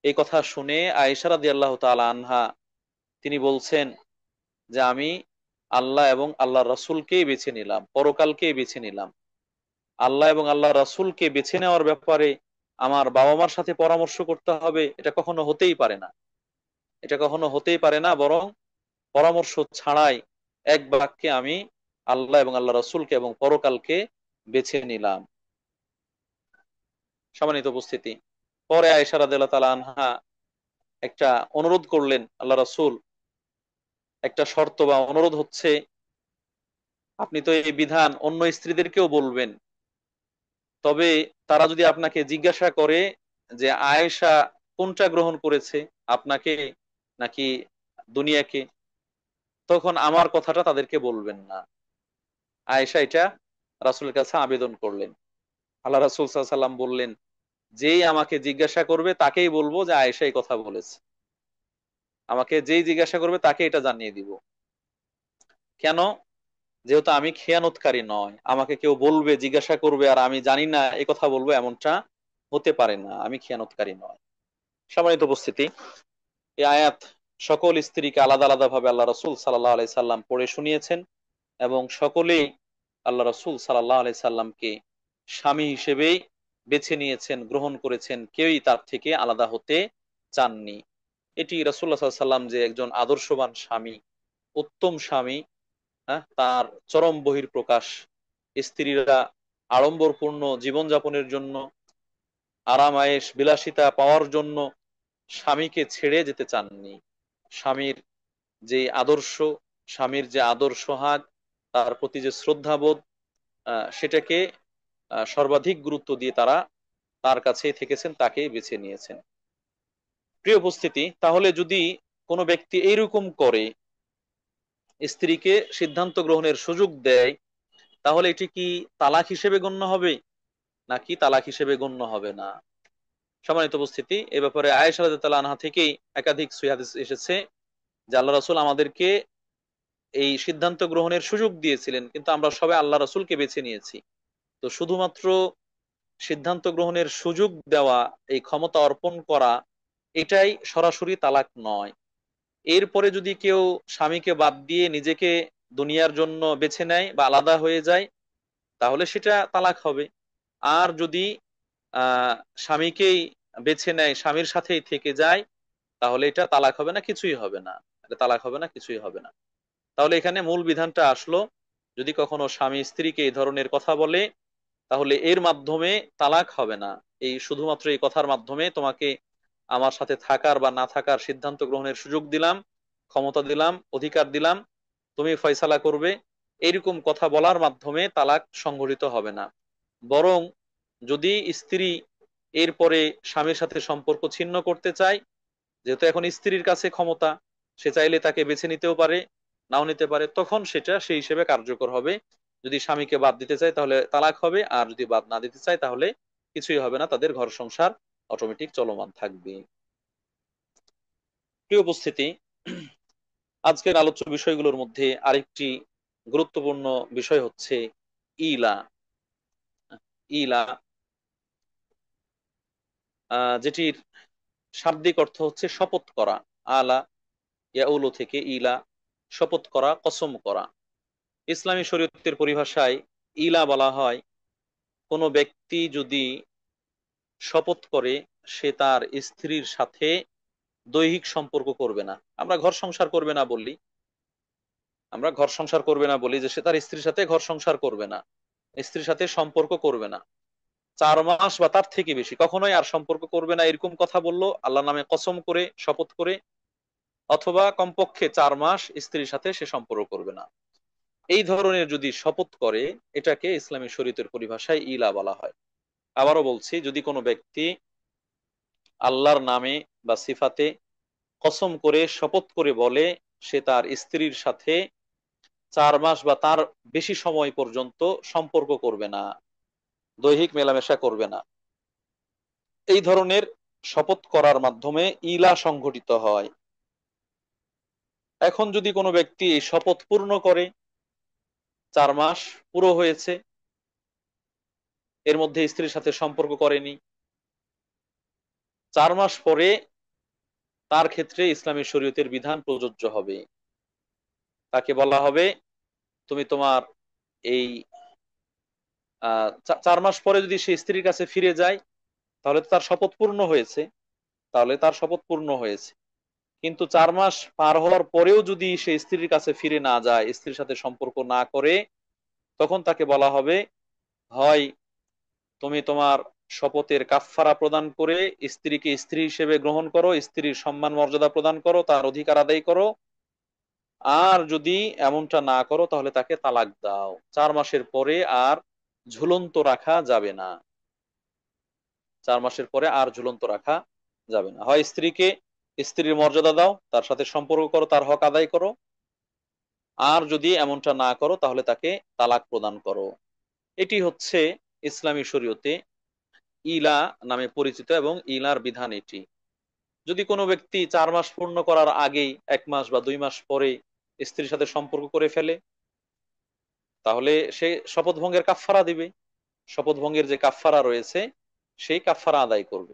এই কথা শুনে আয়েশা রাদিয়াল্লাহু তাআলা আনহা তিনি বলছেন যে আমি আল্লাহ এবং আল্লাহ রসুলকেই বেছে নিলাম, পরকালকেই বেছে নিলাম। আল্লাহ এবং আল্লাহ রসুলকে বেছে নেওয়ার ব্যাপারে আমার বাবা মার সাথে পরামর্শ করতে হবে, এটা কখনো হতেই পারে না। এটা কখনো হতেই পারে না, বরং পরামর্শ ছাড়াই এক বাক্যে আমি আল্লাহ এবং আল্লাহ রসুলকে এবং পরকালকে বেছে নিলাম। সম্মানিত উপস্থিতি, পরে আয়েশা রাদিয়াল্লাহু তাআলা আনহা একটা অনুরোধ করলেন, আল্লাহ রসুল, একটা শর্ত বা অনুরোধ হচ্ছে, আপনি তো এই বিধান অন্য স্ত্রীদেরকেও বলবেন, তবে তারা যদি আপনাকে জিজ্ঞাসা করে যে আয়েশা কোনটা গ্রহণ করেছে, আপনাকে নাকি দুনিয়াকে, তখন আমার কথাটা তাদেরকে বলবেন না। আয়েশা এটা রাসূলের কাছে আবেদন করলেন। আল্লাহ রাসূল সাল্লাল্লাহু আলাইহি সাল্লাম বললেন, যেই আমাকে জিজ্ঞাসা করবে তাকেই বলবো যে আয়েশা এই কথা বলেছে। আমাকে যেই জিজ্ঞাসা করবে তাকে এটা জানিয়ে দিব। কেন? যেহেতু আমি খেয়ানতকারী নয়, আমাকে কেউ বলবে, জিজ্ঞাসা করবে, আর আমি জানি না এই কথা বলবো, এমনটা হতে পারে না, আমি খেয়ানতকারী নয়। সম্মানিত উপস্থিতি, এই আয়াত সকল স্ত্রীকে আলাদা আলাদা ভাবে আল্লাহ রসুল সাল্লাহ আলাই সাল্লাম পড়ে শুনিয়েছেন, এবং সকলেই আল্লাহ রসুল সাল্লাহ আলাই সাল্লামকে স্বামী হিসেবেই বেছে নিয়েছেন, গ্রহণ করেছেন, কেউই তার থেকে আলাদা হতে চাননি। এটি রাসূলুল্লাহ সাল্লাল্লাহু আলাইহি সাল্লাম যে একজন আদর্শবান স্বামী, উত্তম স্বামী, হ্যাঁ, তার চরম বহিঃপ্রকাশ। স্ত্রীরা আড়ম্বরপূর্ণ জীবনযাপনের জন্য, আরাম আয়েশ বিলাসিতা পাওয়ার জন্য স্বামীকে ছেড়ে যেতে চাননি। স্বামীর যে আদর্শ, স্বামীর যে আদর্শ হাগ, তার প্রতি যে শ্রদ্ধাবোধ, সেটাকে সর্বাধিক গুরুত্ব দিয়ে তারা তার কাছেই থেকেছেন, তাকেই বেছে নিয়েছেন। প্রিয় উপস্থিতি, তাহলে যদি কোনো ব্যক্তি এইরকম করে, স্ত্রীকে সিদ্ধান্ত গ্রহণের সুযোগ দেয়, তাহলে এটি কি তালাক হিসেবে গণ্য হবে নাকি তালাক হিসেবে গণ্য হবে না? সম্মানিত উপস্থিতি, এ ব্যাপারে আয়েশা রাদিয়াল্লাহু আনহা থেকেই একাধিক সহিহ হাদিস এসেছে যে আল্লাহ রাসূল আমাদেরকে এই সিদ্ধান্ত গ্রহণের সুযোগ দিয়েছিলেন, কিন্তু আমরা সবাই আল্লাহ রাসূলকে বেছে নিয়েছি। তো শুধুমাত্র সিদ্ধান্ত গ্রহণের সুযোগ দেওয়া, এই ক্ষমতা অর্পণ করা, এটাই সরাসরি তালাক নয়। এরপরে যদি কেউ স্বামীকে বাদ দিয়ে নিজেকে দুনিয়ার জন্য বেছে নেয় বা আলাদা হয়ে যায়, তাহলে সেটা তালাক হবে। আর যদি আহ স্বামীকেই বেছে নেয়, স্বামীর সাথেই থেকে যায়, তাহলে এটা তালাক হবে না, কিছুই হবে না। এটা তালাক হবে না, কিছুই হবে না। তাহলে এখানে মূল বিধানটা আসলো, যদি কখনো স্বামী স্ত্রীকে এই ধরনের কথা বলে, তাহলে এর মাধ্যমে তালাক হবে না। এই শুধুমাত্র এই কথার মাধ্যমে তোমাকে আমার সাথে থাকার বা না থাকার সিদ্ধান্ত গ্রহণের সুযোগ দিলাম, ক্ষমতা দিলাম, অধিকার দিলাম, তুমি ফয়সালা করবে, এইরকম কথা বলার মাধ্যমে তালাক সংঘটিত হবে না। বরং যদি স্ত্রী এরপরে স্বামীর সাথে সম্পর্ক ছিন্ন করতে চায়, যেহেতু এখন স্ত্রীর কাছে ক্ষমতা, সে চাইলে তাকে বেছে নিতেও পারে, নাও নিতে পারে, তখন সেটা সেই হিসেবে কার্যকর হবে। যদি স্বামীকে বাদ দিতে চায় তাহলে তালাক হবে, আর যদি বাদ না দিতে চায় তাহলে কিছুই হবে না, তাদের ঘর সংসার অটোমেটিক চলমান থাকবে। প্রিয় উপস্থিতি, আজকের আলোচ্য বিষয়গুলোর মধ্যে আরেকটি গুরুত্বপূর্ণ বিষয় হচ্ছে ইলা। ইলা, যেটির শাব্দিক অর্থ হচ্ছে শপথ করা। আলা ইয়াউলু থেকে ইলা, শপথ করা, কসম করা। ইসলামী শরীয়তের পরিভাষায় ইলা বলা হয় কোনো ব্যক্তি যদি শপথ করে সে তার স্ত্রীর সাথে দৈহিক সম্পর্ক করবে না। আমরা ঘর সংসার করবে না বললি, আমরা ঘর সংসার করবে না বলি যে সে তার স্ত্রীর সাথে ঘর সংসার করবে না, স্ত্রীর সাথে সম্পর্ক করবে না। 4 মাস বা তার থেকে বেশি কখনোই আর সম্পর্ক করবে না, এরকম কথা বললো আল্লাহ নামে কসম করে, শপথ করে, অথবা কমপক্ষে 4 মাস স্ত্রীর সাথে সে সম্পর্ক করবে না, এই ধরনের যদি শপথ করে, এটাকে ইসলামী শরীয়তের পরিভাষায় ইলা বলা হয়। আবারও বলছি, যদি কোনো ব্যক্তি আল্লাহর নামে বা সিফাতে কসম করে শপথ করে বলে সে তার স্ত্রীর সাথে 4 মাস বা তার বেশি সময় পর্যন্ত সম্পর্ক করবে না, দৈহিক মেলামেশা করবে না, এই ধরনের শপথ করার মাধ্যমে ইলা সংঘটিত হয়। এখন যদি কোনো ব্যক্তি এই শপথ পূর্ণ করে, 4 মাস পুরো হয়েছে, এর মধ্যে স্ত্রীর সাথে সম্পর্ক করেনি, 4 মাস পরে তার ক্ষেত্রে ইসলামী শরীয়তের বিধান প্রযোজ্য হবে। তাকে বলা হবে, তুমি তোমার এই 4 মাস পরে যদি সে স্ত্রীর কাছে ফিরে যায়, তাহলে তো তার শপথ পূর্ণ হয়েছে, তাহলে তার শপথ পূর্ণ হয়েছে। কিন্তু 4 মাস পার হওয়ার পরেও যদি সে স্ত্রীর কাছে ফিরে না যায়, স্ত্রীর সাথে সম্পর্ক না করে, তখন তাকে বলা হবে, হয় তুমি তোমার শপথের কাফফারা প্রদান করে স্ত্রীকে স্ত্রী হিসেবে গ্রহণ করো, স্ত্রীর সম্মান মর্যাদা প্রদান করো, তার অধিকার আদায় করো, আর যদি এমনটা না করো তাহলে তাকে তালাক দাও। 4 মাসের পরে আর ঝুলন্ত রাখা যাবে না, 4 মাসের পরে আর ঝুলন্ত রাখা যাবে না। হয় স্ত্রীকে স্ত্রীর মর্যাদা দাও, তার সাথে সম্পর্ক করো, তার হক আদায় করো, আর যদি এমনটা না করো তাহলে তাকে তালাক প্রদান করো। এটি হচ্ছে ইসলামী শরীয়তে ইলা নামে পরিচিত এবং ইলার বিধান এটি। যদি কোনো ব্যক্তি 4 মাস পূর্ণ করার আগেই 1 মাস বা 2 মাস পরে স্ত্রীর সাথে সম্পর্ক করে ফেলে, তাহলে সে শপথ ভঙ্গের কাফফারা দিবে, শপথ ভঙ্গের যে কাফফারা রয়েছে সেই কাফফারা আদায় করবে।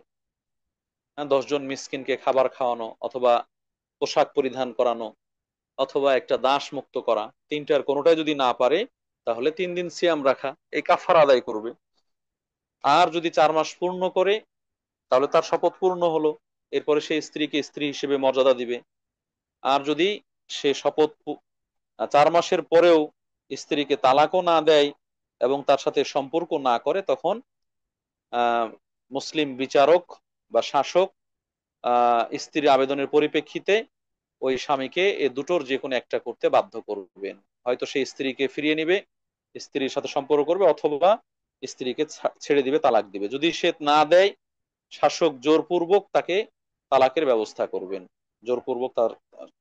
10 জন মিসকিনকে খাবার খাওয়ানো, অথবা পোশাক পরিধান করানো, অথবা একটা দাস মুক্ত করা, তিনটার কোনোটাই যদি না পারে, তাহলে 3 দিন সিয়াম রাখা, এই কাফফারা আদায় করবে। আর যদি 4 মাস পূর্ণ করে, তাহলে তার শপথ পূর্ণ হলো, এরপরে সে স্ত্রীকে স্ত্রী হিসেবে মর্যাদা দিবে। আর যদি সে শপথ 4 মাসের পরেও স্ত্রীকে তালাকও না দেয় এবং তার সাথে সম্পর্ক না করে, তখন আহ মুসলিম বিচারক বা শাসক স্ত্রীর আবেদনের পরিপ্রেক্ষিতে ওই স্বামীকে এ দুটোর যে কোনো একটা করতে বাধ্য করবেন। হয়তো সে স্ত্রীকে ফিরিয়ে নিবে, স্ত্রীর সাথে সম্পর্ক করবে, অথবা স্ত্রীকে ছেড়ে দিবে, তালাক দিবে। যদি সে না দেয়, শাসক জোরপূর্বক তাকে তালাকের ব্যবস্থা করবেন, জোরপূর্বক তার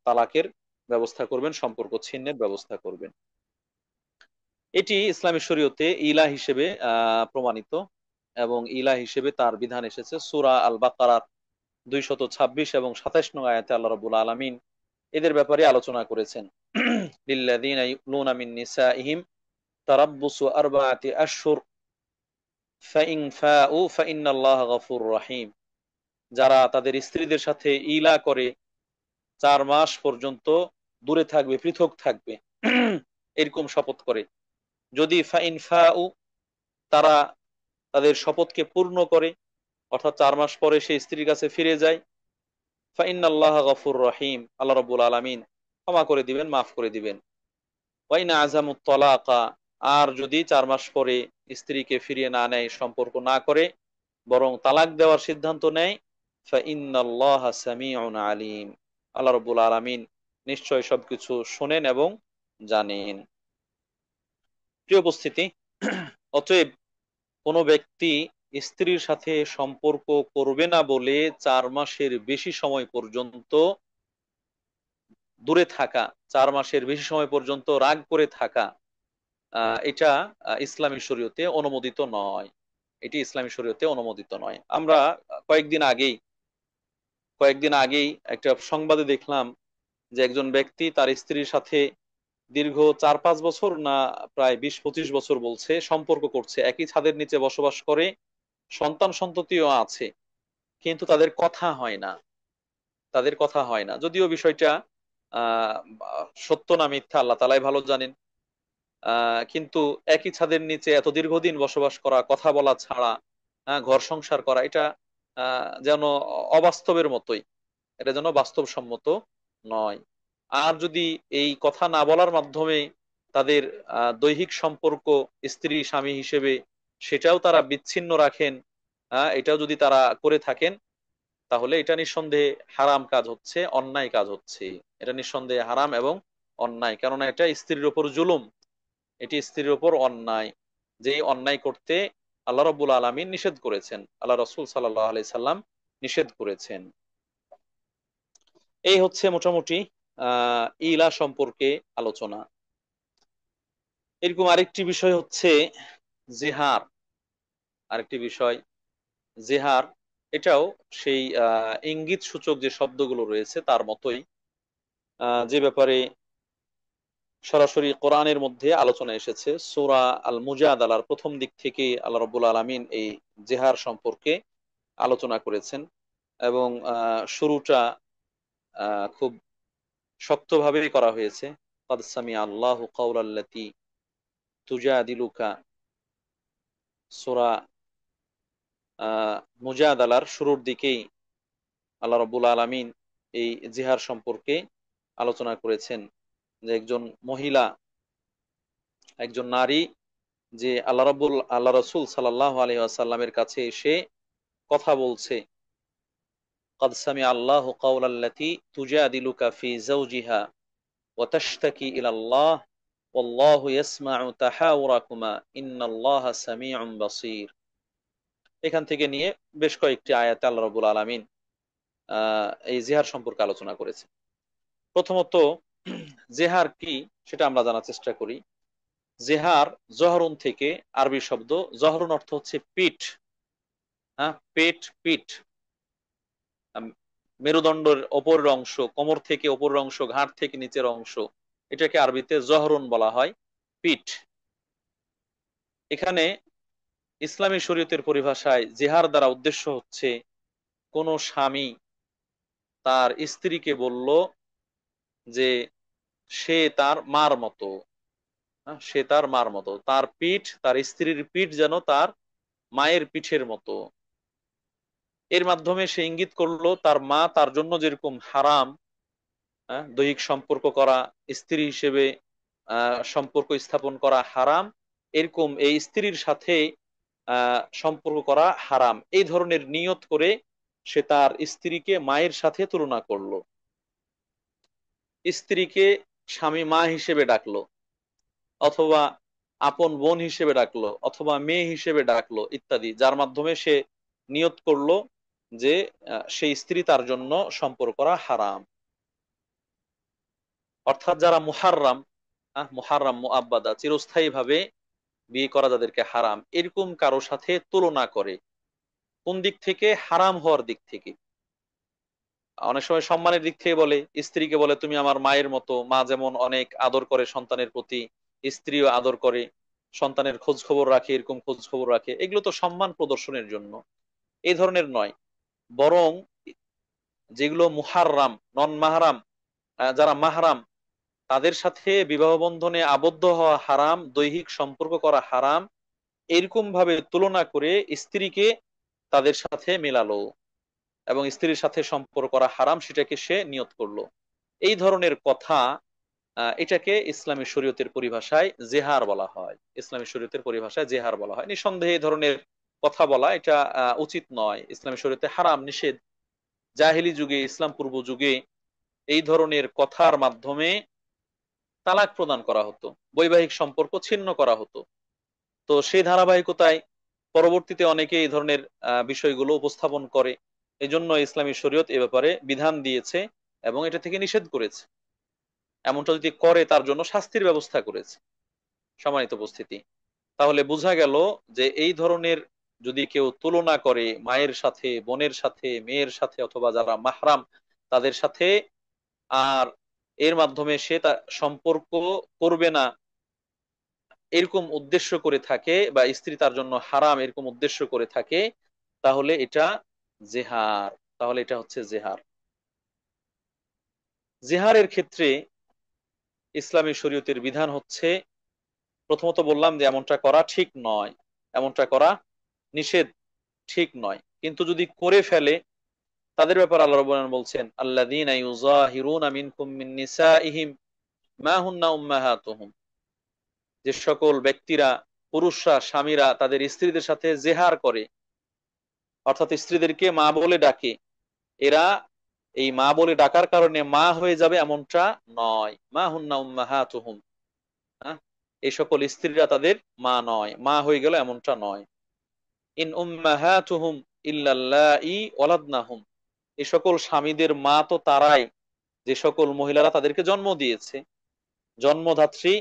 তালাকের ব্যবস্থা করবেন, সম্পর্ক ছিন্নের ব্যবস্থা করবেন। এটি ইসলামী শরীয়তে ইলা হিসেবে প্রমাণিত, এবং ইলা হিসেবে তার বিধান এসেছে সূরা আল বাকারার 226 এবং 27 নং আয়াতে। আল্লাহ রাব্বুল আলামিন এদের ব্যাপারে আলোচনা করেছেন। লিল্লাযীনা ইউলুনা মিন নিসাইহিম তারাব্বুসু আরবাআতি আশহুর ফাইন ফাউ ফাইন্নাল্লাহা গফুরুর রহিম। যারা তাদের স্ত্রীদের সাথে ইলা করে 4 মাস পর্যন্ত দূরে থাকবে, পৃথক থাকবে, এরকম শপথ করে, যদি ফাইন ফাউ তারা তাদের শপথকে পূর্ণ করে, অর্থাৎ 4 মাস পরে সে স্ত্রীর কাছে ফিরে যায়, ফাইন্নাল্লাহা গফুরুর রহিম, আল্লাহ রাব্বুল আলামিন ক্ষমা করে দিবেন, মাফ করে দিবেন। ওয়াইন আযামুত তালাকা, আর যদি 4 মাস পরে স্ত্রীকে ফিরিয়ে না নেয়, সম্পর্ক না করে, বরং তালাক দেওয়ার সিদ্ধান্ত নেয়, ফাইন্নাল্লাহা সামিউন আলিম, আল্লাহ রাব্বুল আলামিন নিশ্চয় সবকিছু শোনেন এবং জানেন। প্রিয় উপস্থিতি, অতএব কোনো ব্যক্তি স্ত্রীর সাথে সম্পর্ক করবে না বলে 4 মাসের বেশি সময় পর্যন্ত দূরে থাকা, 4 মাসের বেশি সময় পর্যন্ত রাগ করে থাকা, এটা ইসলামী শরীয়তে অনুমোদিত নয়, এটি ইসলামী শরীয়তে অনুমোদিত নয়। আমরা কয়েকদিন আগেই কয়েকদিন আগেই একটা সংবাদে দেখলাম যে একজন ব্যক্তি তার স্ত্রীর সাথে দীর্ঘ 4-5 বছর, না প্রায় 20-25 বছর বলছে, সম্পর্ক করছে, একই ছাদের নিচে বসবাস করে, সন্তান সন্ততিও আছে, কিন্তু তাদের কথা হয় না, তাদের কথা হয় না। যদিও বিষয়টা আহ সত্য না মিথ্যা আল্লাহ তাআলাই ভালো জানেন, কিন্তু একই ছাদের নিচে এত দীর্ঘদিন বসবাস করা, কথা বলা ছাড়া ঘর সংসার করা, এটা যেন অবাস্তবের মতোই, এটা যেন বাস্তবসম্মত নয়। আর যদি এই কথা না বলার মাধ্যমে তাদের দৈহিক সম্পর্ক স্ত্রী স্বামী হিসেবে সেটাও তারা বিচ্ছিন্ন রাখেন, এটাও যদি তারা করে থাকেন, তাহলে এটা নিঃসন্দেহে হারাম কাজ হচ্ছে, অন্যায় কাজ হচ্ছে। এটা নিঃসন্দেহে হারাম এবং অন্যায়, কেননা এটা স্ত্রীর উপর জুলুম, এটি স্ত্রীর উপর অন্যায়। যেই অন্যায় করতে আল্লাহ রাব্বুল আলামিন নিষেধ করেছেন, আল্লাহ রাসূল সাল্লাল্লাহু আলাইহি সাল্লাম নিষেধ করেছেন। এই হচ্ছে মোটামুটি ইলা সম্পর্কে আলোচনা। এরকম আরেকটি বিষয় হচ্ছে জেহার। আরেকটি বিষয় জেহার, এটাও সেই ইঙ্গিত সূচক যে শব্দগুলো রয়েছে তার মতোই, যে ব্যাপারে সরাসরি কোরআনের মধ্যে আলোচনা এসেছে। সূরা আল মুজাদালার প্রথম দিক থেকে আল্লাহ রাব্বুল আলামিন এই জেহার সম্পর্কে আলোচনা করেছেন, এবং শুরুটা খুব শক্তভাবেই করা হয়েছে। قد سمع الله قول التي تجادلك। সূরা মুজাদালার শুরুর দিকেই আল্লাহ রাব্বুল আলামিন এই জিহার সম্পর্কে আলোচনা করেছেন, যে একজন মহিলা, একজন নারী, যে আল্লাহ রাসূল সাল্লাল্লাহু আলাইহি ওয়াসাল্লামের কাছে এসে কথা বলছে। قد سمع الله قول التي تجادلك في زوجها وتشتكي إلى الله والله يسمع تحاوركما إن الله سميع بصير। এখান থেকে নিয়ে বেশ কয়েকটি আয়াতে আল্লাহ রাব্বুল আলামিন এই জিহার সম্পর্কে আলোচনা করেছে। প্রথমত জেহার কি সেটা আমরা জানার চেষ্টা করি। জেহার জহরুন থেকে, আরবি শব্দ। জহরুন অর্থ হচ্ছে পিঠ, হ্যাঁ, পেট, পিঠ। মেরুদণ্ডের ওপরের অংশ, কোমর থেকে ওপরের অংশ, ঘাড় থেকে নিচের অংশ, এটাকে আরবিতে জহরুন বলা হয়, পিঠ। এখানে ইসলামী শরীয়তের পরিভাষায় জেহার দ্বারা উদ্দেশ্য হচ্ছে কোন স্বামী তার স্ত্রীকে বলল যে সে তার মার মতো, সে তার মার মতো, তার পিঠ, তার স্ত্রীর পিঠ যেন তার মায়ের পিঠের মতো। এর মাধ্যমে সে ইঙ্গিত করলো তার মা তার জন্য যেরকম হারাম, দৈহিক সম্পর্ক করা, স্ত্রী হিসেবে সম্পর্ক স্থাপন করা হারাম, এরকম এই স্ত্রীর সাথে সম্পর্ক করা হারাম, এই ধরনের নিয়ত করে সে তার স্ত্রীকে মায়ের সাথে তুলনা করলো। স্ত্রীকে স্বামী মা হিসেবে ডাকলো, অথবা আপন বোন হিসেবে ডাকলো, অথবা মেয়ে হিসেবে ডাকলো ইত্যাদি, যার মাধ্যমে সে নিয়ত করলো যে সেই স্ত্রী তার জন্য সম্পর্ক করা হারাম। অর্থাৎ যারা মুহাররাম, মুহাররাম মুআব্বাদা, চিরস্থায়ী ভাবে বিয়ে করা যাদেরকে হারাম, এরকম কারো সাথে তুলনা করে। কোন দিক থেকে? হারাম হওয়ার দিক থেকে। অনেক সময় সম্মানের দিক থেকে বলে, স্ত্রীকে বলে তুমি আমার মায়ের মতো। মা যেমন অনেক আদর করে সন্তানের প্রতি, স্ত্রীও আদর করে, সন্তানের খোঁজ খবর রাখে, এরকম খোঁজ খবর রাখে। এগুলো তো সম্মান প্রদর্শনের জন্য, এই ধরনের নয়। বরং যেগুলো মুহাররাম, নন মাহারাম, যারা মাহারাম, তাদের সাথে বিবাহ বন্ধনে আবদ্ধ হওয়া হারাম, দৈহিক সম্পর্ক করা হারাম, এরকম ভাবে তুলনা করে স্ত্রীকে তাদের সাথে মেলালো এবং স্ত্রীর সাথে সম্পর্ক করা হারাম সেটাকে সে নিয়ত করলো। এই ধরনের কথা, এটাকে ইসলামী শরীয়তের পরিভাষায় জেহার বলা হয়। ইসলামী শরীয়তের পরিভাষায় জেহার বলা হয়। নিঃসন্দেহে এই ধরনের কথা বলা এটা উচিত নয়, ইসলামী শরীয়তে হারাম, নিষেধ। জাহেলি যুগে, ইসলাম পূর্ব যুগে এই ধরনের কথার মাধ্যমে তালাক প্রদান করা হতো, বৈবাহিক সম্পর্ক ছিন্ন করা হতো। তো সেই ধারাবাহিকতায় পরবর্তীতে অনেকে এই ধরনের বিষয়গুলো উপস্থাপন করে। এই জন্য ইসলামী শরীয়ত এ ব্যাপারে বিধান দিয়েছে এবং এটা থেকে নিষেধ করেছে। এমনটা যদি করে তার জন্য শাস্তির ব্যবস্থা করেছে। সম্মানিত উপস্থিতি, তাহলে বোঝা গেল যে এই ধরনের যদি কেউ তুলনা করে মায়ের সাথে, বোনের সাথে, মেয়ের সাথে, অথবা যারা মাহরাম তাদের সাথে, আর এর মাধ্যমে সে তার সম্পর্ক করবে না এরকম উদ্দেশ্য করে থাকে, বা স্ত্রী তার জন্য হারাম এরকম উদ্দেশ্য করে থাকে, তাহলে এটা জেহার, তাহলে এটা হচ্ছে জেহার। জেহারের ক্ষেত্রে ইসলামী শরীয়তের বিধান হচ্ছে, প্রথমত বললাম যে এমনটা করা ঠিক নয়, এমনটা করা নিষেধ, ঠিক নয়। কিন্তু যদি করে ফেলে তাদের ব্যাপারে আল্লাহ রাব্বুল আলামিন বলছেন, আল্লাযীনা ইউযাহিরুনা মিনকুম মিন নিসাইহিম মা হুন্না উম্মাহাতুহুম, যে সকল ব্যক্তিরা পুরুষরা স্বামীরা তাদের স্ত্রীদের সাথে জেহার করে, অর্থাৎ স্ত্রীদেরকে মা বলে ডাকে, এরা এই মা বলে ডাকার কারণে মা হয়ে যাবে এমনটা নয়। মা হুন্না উম্মাহাতুহুম, হ্যাঁ, এই সকল স্ত্রীরা তাদের মা নয়, মা হয়ে গেল এমনটা নয়। ইন উম্মাহাতুহুম ইল্লাল্লাহি ওয়ালাদনাহুম, এই সকল স্বামীদের মা তো তারাই যে সকল মহিলারা তাদেরকে জন্ম দিয়েছে। জন্মদাত্রী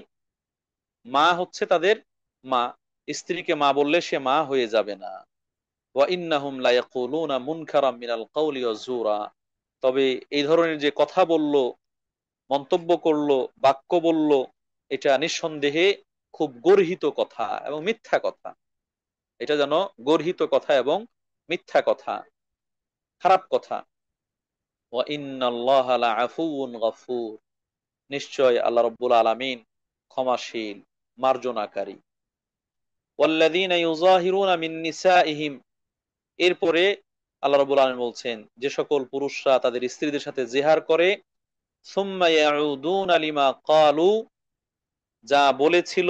মা হচ্ছে তাদের মা, স্ত্রীকে মা বললে সে মা হয়ে যাবে না। ওয়া ইন্নাহুম লা ইয়াকুলুনা মুনকারাম মিনাল কাওলি ওয়াজ জুরা, তবে এই ধরনের যে কথা বলল, মন্তব্য করলো, বাক্য বলল, এটা নিঃসন্দেহে খুব গর্হিত কথা এবং মিথ্যা কথা। এটা যেন গর্হিত কথা এবং মিথ্যা কথা, খারাপ কথা। ওয়া ইন্নাল্লাহা লাআফুউন গফুর, নিশ্চয় আল্লাহ রাব্বুল আলামিন ক্ষমাশীল, মার্জনাকারী। ওয়াল্লাযীনা ইউযাহিরুনা মিন নিসাইহিম, এরপরে আল্লাহ রাব্বুল আলামিন বলছেন যে সকল পুরুষরা তাদের স্ত্রীদের সাথে জিহার করে, সুম্মা ইয়াউদুনা লিমা ক্বালু, যা বলেছিল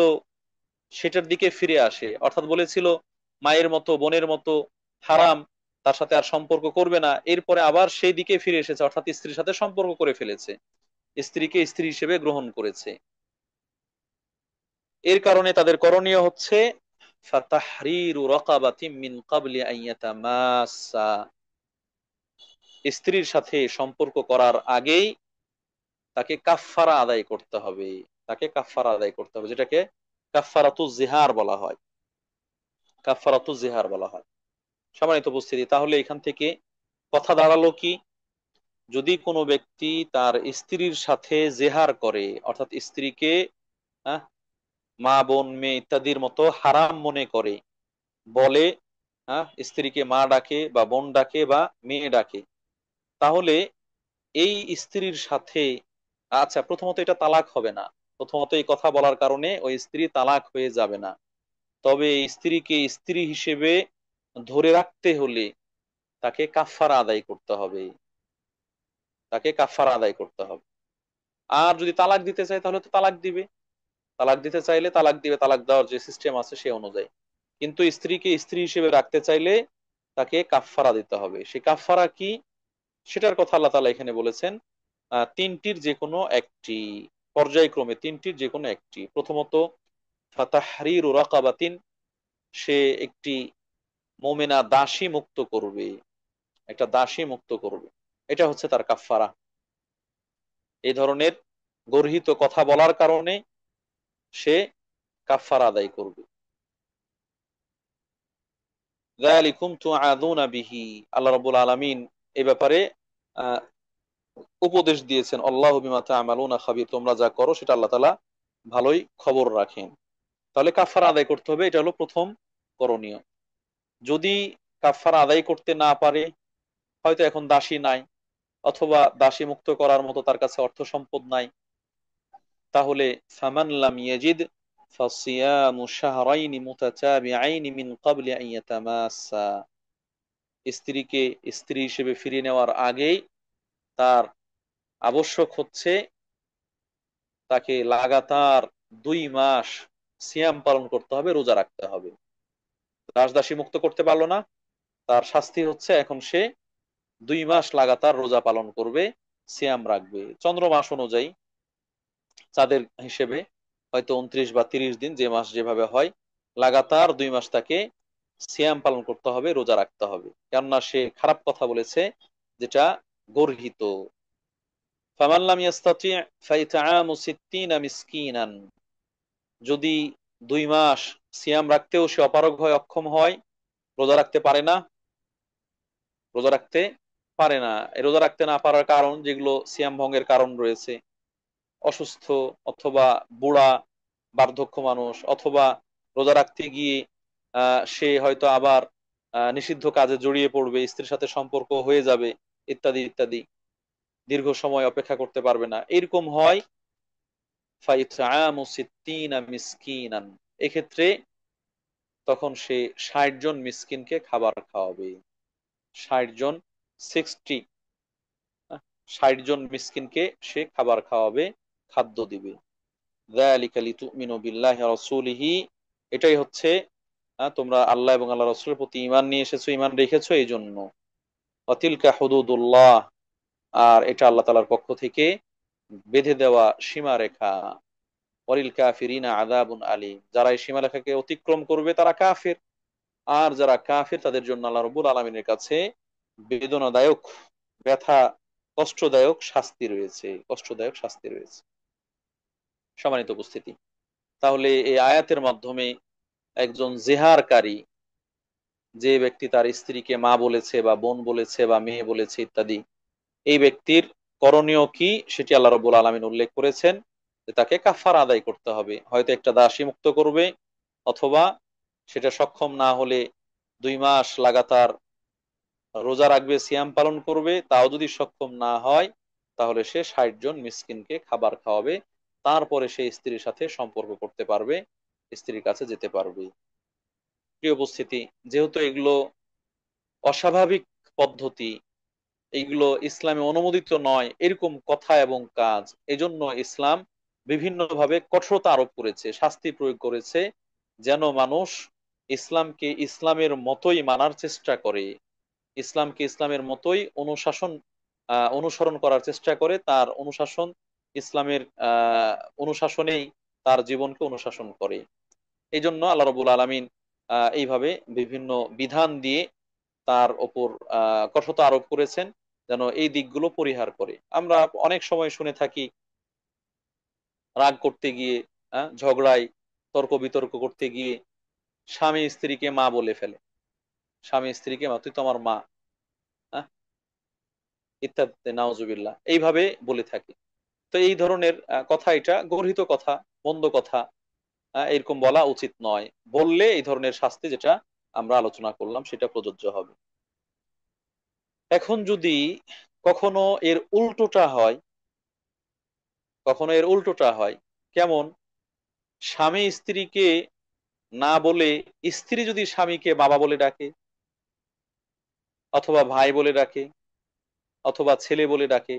সেটার দিকে ফিরে আসে, অর্থাৎ বলেছিল মায়ের মতো বোনের মতো হারাম, তার সাথে আর সম্পর্ক করবে না, এরপরে আবার সেই দিকে ফিরে এসেছে, অর্থাৎ স্ত্রীর সাথে সম্পর্ক করে ফেলেছে, স্ত্রীকে স্ত্রী হিসেবে গ্রহণ করেছে। এর কারণে তাদের করণীয় হচ্ছে ফাতাহরিরু রাকাবাতিন মিন ক্বাবলি আন ইয়াতামাসসা, স্ত্রীর সাথে সম্পর্ক করার আগেই তাকে কাফফারা আদায় করতে হবে, তাকে কাফফারা আদায় করতে হবে, যেটাকে কাফফারাতু জিহার বলা হয়, কাফফারাতু জিহার বলা হয়। সম্মানিত উপস্থিতি, তাহলে এখান থেকে কথা দাঁড়ালো কি, যদি কোনো ব্যক্তি তার স্ত্রীর সাথে জেহার করে, অর্থাৎ স্ত্রীকে আহ, মা বোন মেয়ে ইত্যাদির মতো হারাম মনে করে, বলে, স্ত্রীকে মা ডাকে বা বোন ডাকে বা মেয়ে ডাকে, তাহলে এই স্ত্রীর সাথে, আচ্ছা প্রথমত এটা তালাক হবে না, প্রথমত এই কথা বলার কারণে ওই স্ত্রী তালাক হয়ে যাবে না, তবে এই স্ত্রীকে স্ত্রী হিসেবে ধরে রাখতে হলে তাকে কাফফারা আদায় করতে হবে, তাকে কাফফারা আদায় করতে হবে। আর যদি তালাক দিতে চায় তাহলে তো তালাক দিবে, তালাক দিতে চাইলে তালাক দিবে, তালাক দেওয়ার যে সিস্টেম আছে সে অনুযায়ী। কিন্তু স্ত্রীকে স্ত্রী হিসেবে রাখতে চাইলে তাকে কাফফারা দিতে হবে। সে কাফফারা কি, সেটার কথা আল্লাহ তাআলা এখানে বলেছেন, তিনটির যে কোনো একটি, পর্যায়ক্রমে তিনটির যে কোনো একটি। প্রথমত ফাতাহরিরু রাকাবাতিন, সে একটি মোমেনা দাসী মুক্ত করবে, একটা দাসী মুক্ত করবে, এটা হচ্ছে তার কাফফারা। এই ধরনের গর্হিত কথা বলার কারণে সে কাফফারা আদায় করবে। যালিকুম তুআযুনা বিহি, আল্লাহ রাব্বুল আলামিন এই ব্যাপারে আহ, উপদেশ দিয়েছেন, আল্লাহু বিমা তা'মালুনা খাবীর, তোমরা যা করো সেটা আল্লাহ তাআলা ভালোই খবর রাখেন। তাহলে কাফফারা আদায় করতে হবে, এটা হলো প্রথম করণীয়। যদি কাফফারা আদায় করতে না পারে, হয়তো এখন দাসী নাই, অথবা দাসী মুক্ত করার মতো তার কাছে অর্থ সম্পদ নাই, তাহলে ফামান লাম ইয়াজিদ ফাসিয়ামু শাহরাইনি মুতাতাবিআইনি মিন ক্বাবলি আন ইয়াতামাসসা, স্ত্রীকে স্ত্রী হিসেবে ফিরিয়ে নেওয়ার আগেই তার আবশ্যক হচ্ছে তাকে লাগাতার 2 মাস সিয়াম পালন করতে হবে, রোজা রাখতে হবে। দাস দাসী মুক্ত করতে পারলো না, তার শাস্তি হচ্ছে এখন সে 2 মাস লাগাতার রোজা পালন করবে, সিয়াম রাখবে, চন্দ্র মাস অনুযায়ী, চাঁদের হিসেবে হয়তো 29 বা 30 দিন, যে মাস যেভাবে হয়, লাগাতার 2 মাস তাকে সিয়াম পালন করতে হবে, রোজা রাখতে হবে, কেননা সে খারাপ কথা বলেছে যেটা গর্হিত। ফামান লাম ইয়াস্তাতি ফাইতআমু সিত্তিনা মিসকিনান, যদি 2 মাস সিয়াম রাখতেও সে অপারগ হয়, অক্ষম হয়, রোজা রাখতে পারে না, রোজা রাখতে পারে না, এই রোজা রাখতে না পারার কারণ, যেগুলো সিয়াম ভঙ্গের কারণ রয়েছে, অসুস্থ, অথবা বুড়া বার্ধক্য মানুষ, অথবা রোজা রাখতে গিয়ে সে হয়তো আবার নিষিদ্ধ কাজে জড়িয়ে পড়বে, স্ত্রীর সাথে সম্পর্ক হয়ে যাবে, ইত্যাদি ইত্যাদি, দীর্ঘ সময় অপেক্ষা করতে পারবে না, এরকম হয়, ফাইতআমু সিত্তিনা মিসকিনান, এক্ষেত্রে তখন সে 60 জন মিসকিনকে খাবার খাওয়াবে। 60 জন, 60, 60 জন মিসকিনকে সে খাবার খাওয়াবে, খাদ্য দিবে। যালিকা লিতুমিনু বিল্লাহি ওয়া রাসূলিহি, এটাই হচ্ছে তোমরা আল্লাহ এবং আল্লাহ রসুলের প্রতি ঈমান নিয়ে এসেছো, ঈমান রেখেছো এই জন্য। অতিলকা হুদুদুল্লাহ, আর এটা আল্লাহ তাআলার পক্ষ থেকে বেঁধে দেওয়া সীমারেখা। ওয়ালিল কাফিরিনা আযাবুন আলীম, যারা এই সীমারেখাকে অতিক্রম করবে তারা কাফির, আর যারা কাফির তাদের জন্য আল্লাহ রাব্বুল আলামিনের কাছে বেদনাদায়ক, ব্যথা, কষ্টদায়ক শাস্তি রয়েছে, কষ্টদায়ক শাস্তি রয়েছে। সম্মানিত উপস্থিতি, তাহলে এই আয়াতের মাধ্যমে একজন জেহারকারী, যে ব্যক্তি তার স্ত্রীকে মা বলেছে বা বোন বলেছে বা মেয়ে বলেছে ইত্যাদি, এই ব্যক্তির করণীয় কি সেটি আল্লাহ রাব্বুল আলামিন উল্লেখ করেছেন, যে তাকে কাফারা আদায় করতে হবে। হয়তো একটা দাসী মুক্ত করবে, অথবা সেটা সক্ষম না হলে 2 মাস লাগাতার রোজা রাখবে, সিয়াম পালন করবে। তাও যদি সক্ষম না হয়, তাহলে সে 60 জন মিসকিনকে খাবার খাওয়াবে। তারপরে সে স্ত্রীর সাথে সম্পর্ক করতে পারবে, স্ত্রীর কাছে যেতে পারবে। প্রিয় উপস্থিতি, যেহেতু এগুলো অস্বাভাবিক পদ্ধতি, এইগুলো ইসলামে অনুমোদিত নয় এরকম কথা এবং কাজ, এজন্য ইসলাম বিভিন্নভাবে কঠোরতা আরোপ করেছে, শাস্তি প্রয়োগ করেছে, যেন মানুষ ইসলামকে ইসলামের মতোই মানার চেষ্টা করে, ইসলামকে ইসলামের মতোই অনুসরণ করার চেষ্টা করে, তার অনুশাসন ইসলামের অনুশাসনেই তার জীবনকে অনুশাসন করে। এই জন্য আল্লাহ রাব্বুল আলামিন এইভাবে বিভিন্ন বিধান দিয়ে তার ওপর কঠোরতা আরোপ করেছেন, যেন এই দিকগুলো পরিহার করে। আমরা অনেক সময় শুনে থাকি, রাগ করতে গিয়ে, ঝগড়ায় তর্ক বিতর্ক করতে গিয়ে স্বামী স্ত্রীকে মা বলে ফেলে, স্বামী স্ত্রীকে মা, তুই তো আমার মা, হ্যাঁ, ইত্যাদি, নাউজুবিল্লাহ, এইভাবে বলে থাকি। তো এই ধরনের কথা, এটা গর্হিত কথা, মন্দ কথা, এরকম বলা উচিত নয়। বললে এই ধরনের শাস্তি যেটা আমরা আলোচনা করলাম সেটা প্রযোজ্য হবে। এখন যদি কখনো এর উল্টোটা হয়, কখনো এর উল্টোটা হয়, কেমন? স্বামী স্ত্রীকে না বলে স্ত্রী যদি স্বামীকে বাবা বলে ডাকে, অথবা ভাই বলে ডাকে, অথবা ছেলে বলে ডাকে,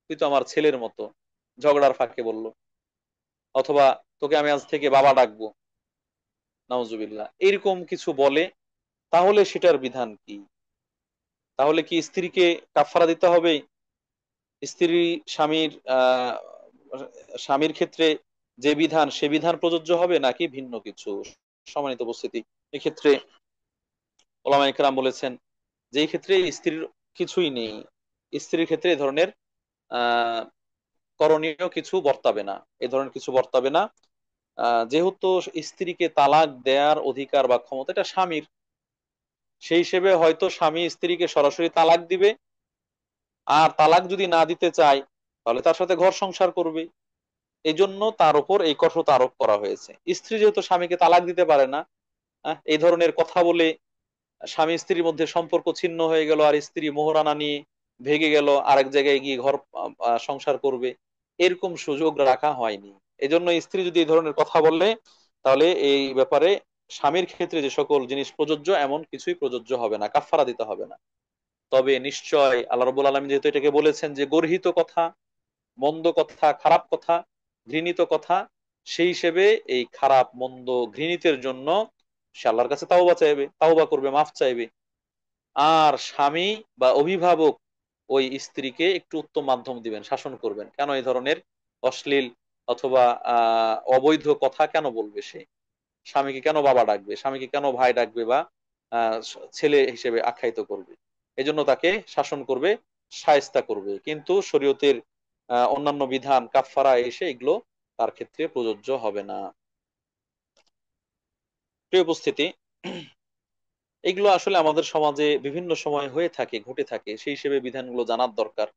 তুই তো আমার ছেলের মতো, ঝগড়ার ফাঁকে বলল, অথবা তোকে আমি আজ থেকে বাবা ডাকবো, নাউজুবিল্লাহ, এরকম কিছু বলে, তাহলে সেটার বিধান কি? তাহলে কি স্ত্রীকে কাফারা দিতে হবে? স্ত্রী স্বামীর স্বামীর ক্ষেত্রে যে বিধান সে বিধান প্রযোজ্য হবে, নাকি ভিন্ন কিছু? সম্মানিত উপস্থিতি, এক্ষেত্রে ওলামা ইকরাম বলেছেন যে এই ক্ষেত্রে স্ত্রীর কিছুই নেই, স্ত্রীর ক্ষেত্রে এ ধরনের আহ করণীয় কিছু বর্তাবে না, এ ধরনের কিছু বর্তাবে না। যেহেতু স্ত্রীকে তালাক দেওয়ার অধিকার বা ক্ষমতা এটা স্বামীর, সেই হিসেবে হয়তো স্বামী স্ত্রীকে সরাসরি তালাক দিবে, আর তালাক যদি না দিতে চায় তাহলে তার সাথে ঘর সংসার করবে। এই জন্য তার উপর এই কঠোরতা আরোপ করা হয়েছে। স্ত্রী যেহেতু স্বামীকে তালাক দিতে পারে না, এই ধরনের কথা বলে স্বামী স্ত্রীর মধ্যে সম্পর্ক ছিন্ন হয়ে গেল, আর স্ত্রী মোহরানা নিয়ে ভেগে গেল, আরেক জায়গায় গিয়ে ঘর সংসার করবে, এরকম সুযোগ রাখা হয়নি। এজন্য স্ত্রী যদি এই ধরনের কথা বললে, তাহলে এই ব্যাপারে স্বামীর ক্ষেত্রে যে সকল জিনিস প্রযোজ্য এমন কিছুই প্রযোজ্য হবে না, কাফারা দিতে হবে না। তবে নিশ্চয় আল্লাহ রাব্বুল আলামিন যেহেতু এটাকে বলেছেন যে গর্হিত কথা, মন্দ কথা, খারাপ কথা, ঘৃণিত কথা, সেই হিসেবে এই খারাপ মন্দ ঘৃণিতের জন্য সে আল্লাহর কাছে তাওবা চাইবে, তাওবা করবে, মাফ চাইবে। আর স্বামী বা অভিভাবক ওই স্ত্রীকে একটু উত্তম মাধ্যম দিবেন, শাসন করবেন, কেন এই ধরনের অশ্লীল অথবা অবৈধ কথা কেন বলবে সে, স্বামীকে কেন বাবা ডাকবে, স্বামীকে কেন ভাই ডাকবে, বা আহ, ছেলে হিসেবে আখ্যায়িত করবে। এজন্য তাকে শাসন করবে, শায়েস্তা করবে। কিন্তু শরীয়তের অন্যান্য বিধান, কাফফারা এসে এগুলো তার ক্ষেত্রে প্রযোজ্য হবে না। প্রিয় উপস্থিতি, এগুলো আসলে আমাদের সমাজে বিভিন্ন সময় হয়ে থাকে, ঘটে থাকে, সেই হিসেবে বিধানগুলো জানার দরকার।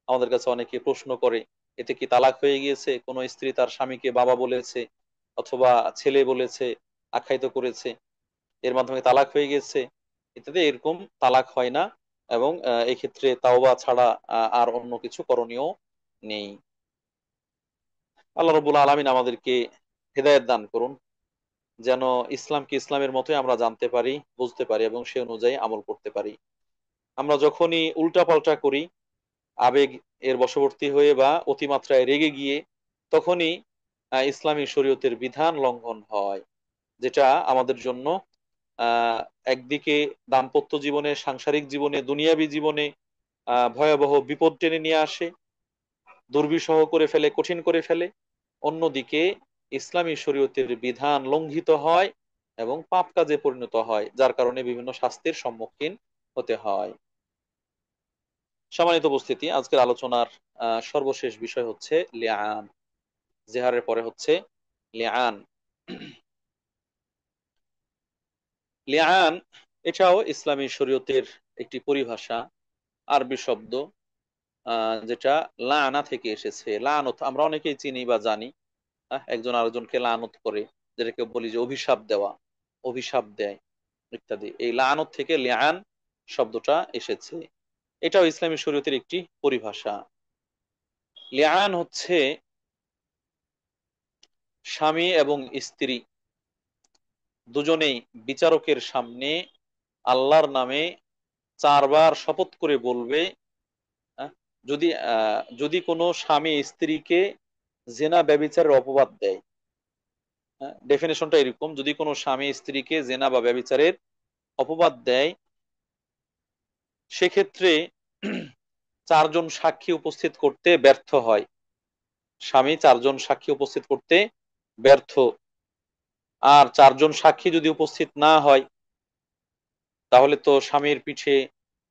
আমাদের কাছে অনেকে প্রশ্ন করে, এতে কি তালাক হয়ে গিয়েছে? কোন স্ত্রী তার স্বামীকে বাবা বলেছে অথবা ছেলে বলেছে, আখ্যায়িত করেছে, এর মাধ্যমে তালাক হয়ে গেছে ইত্যাদি। এরকম তালাক হয় না, এবং এক্ষেত্রে তাওবা ছাড়া আর অন্য কিছু করণীয় নেই। আল্লাহ রবুল্লা আলমিন আমাদেরকে হেদায়েত দান করুন, যেন ইসলামকে ইসলামের মতোই আমরা জানতে পারি, বুঝতে পারি এবং সে অনুযায়ী আমল করতে পারি। আমরা যখনই উল্টাপাল্টা করি, আবেগ এর বশবর্তী হয়ে বা অতিমাত্রায় রেগে গিয়ে, তখনই ইসলামী শরীয়তের বিধান লঙ্ঘন হয়। যেটা আমাদের জন্য আহ একদিকে দাম্পত্য জীবনে, সাংসারিক জীবনে, দুনিয়াবী জীবনে ভয়াবহ বিপদ টেনে নিয়ে আসে, দুর্বিষহ করে ফেলে, কঠিন করে ফেলে। অন্যদিকে ইসলামী শরীয়তের বিধান লঙ্ঘিত হয় এবং পাপ কাজে পরিণত হয়, যার কারণে বিভিন্ন শাস্তির সম্মুখীন হতে হয়। সম্মানিত উপস্থিতি, আজকের আলোচনার সর্বশেষ বিষয় হচ্ছে লিআন। জেহারের পরে হচ্ছে লিআন। লিআন এটাও ইসলামী শরীয়তের একটি পরিভাষা, আরবি শব্দ, যেটা লানা থেকে এসেছে। লানত আমরা অনেকেই চিনি বা জানি, একজন আরেকজনকে লানত করে, যেটাকে বলি যে অভিশাপ দেওয়া, অভিশাপ দেয় ইত্যাদি। এই লানত থেকে লিআন শব্দটা এসেছে। এটাও ইসলামী শরীয়তের একটি পরিভাষা। লিআন হচ্ছে স্বামী এবং স্ত্রী দুজনেই বিচারকের সামনে আল্লাহর নামে 4বার শপথ করে বলবে। আহ, যদি কোনো স্বামী স্ত্রীকে জেনা ব্যভিচারের অপবাদ দেয়, ডেফিনেশনটা এরকম: যদি কোনো স্বামী স্ত্রীকে জেনা বা ব্যভিচারের অপবাদ দেয়, সেক্ষেত্রে 4জন সাক্ষী উপস্থিত করতে ব্যর্থ হয়। স্বামী 4জন সাক্ষী উপস্থিত করতে ব্যর্থ, আর 4জন সাক্ষী যদি উপস্থিত না হয়, তাহলে তো স্বামীর পিঠে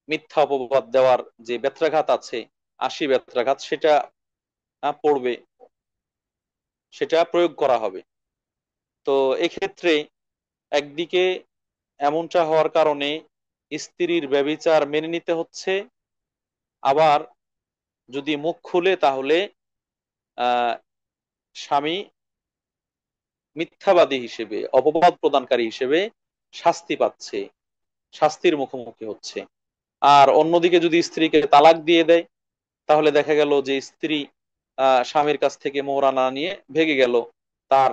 মিথ্যা অপবাদ দেওয়ার যে ব্যত্রাঘাত আছে, 80 ব্যত্রাঘাত, সেটা পড়বে, সেটা প্রয়োগ করা হবে। তো এক্ষেত্রে একদিকে এমনটা হওয়ার কারণে স্ত্রীর ব্যভিচার মেনে নিতে হচ্ছে, আবার যদি মুখ খুলে তাহলে আহ স্বামী মিথ্যাবাদী হিসেবে, অপবাদ প্রদানকারী হিসেবে শাস্তি পাচ্ছে, শাস্তির মুখোমুখি হচ্ছে। আর অন্যদিকে যদি স্ত্রীকে তালাক দিয়ে দেয়, তাহলে দেখা গেল যে স্ত্রী স্বামীর কাছ থেকে মোহর না নিয়ে ভেগে গেল, তার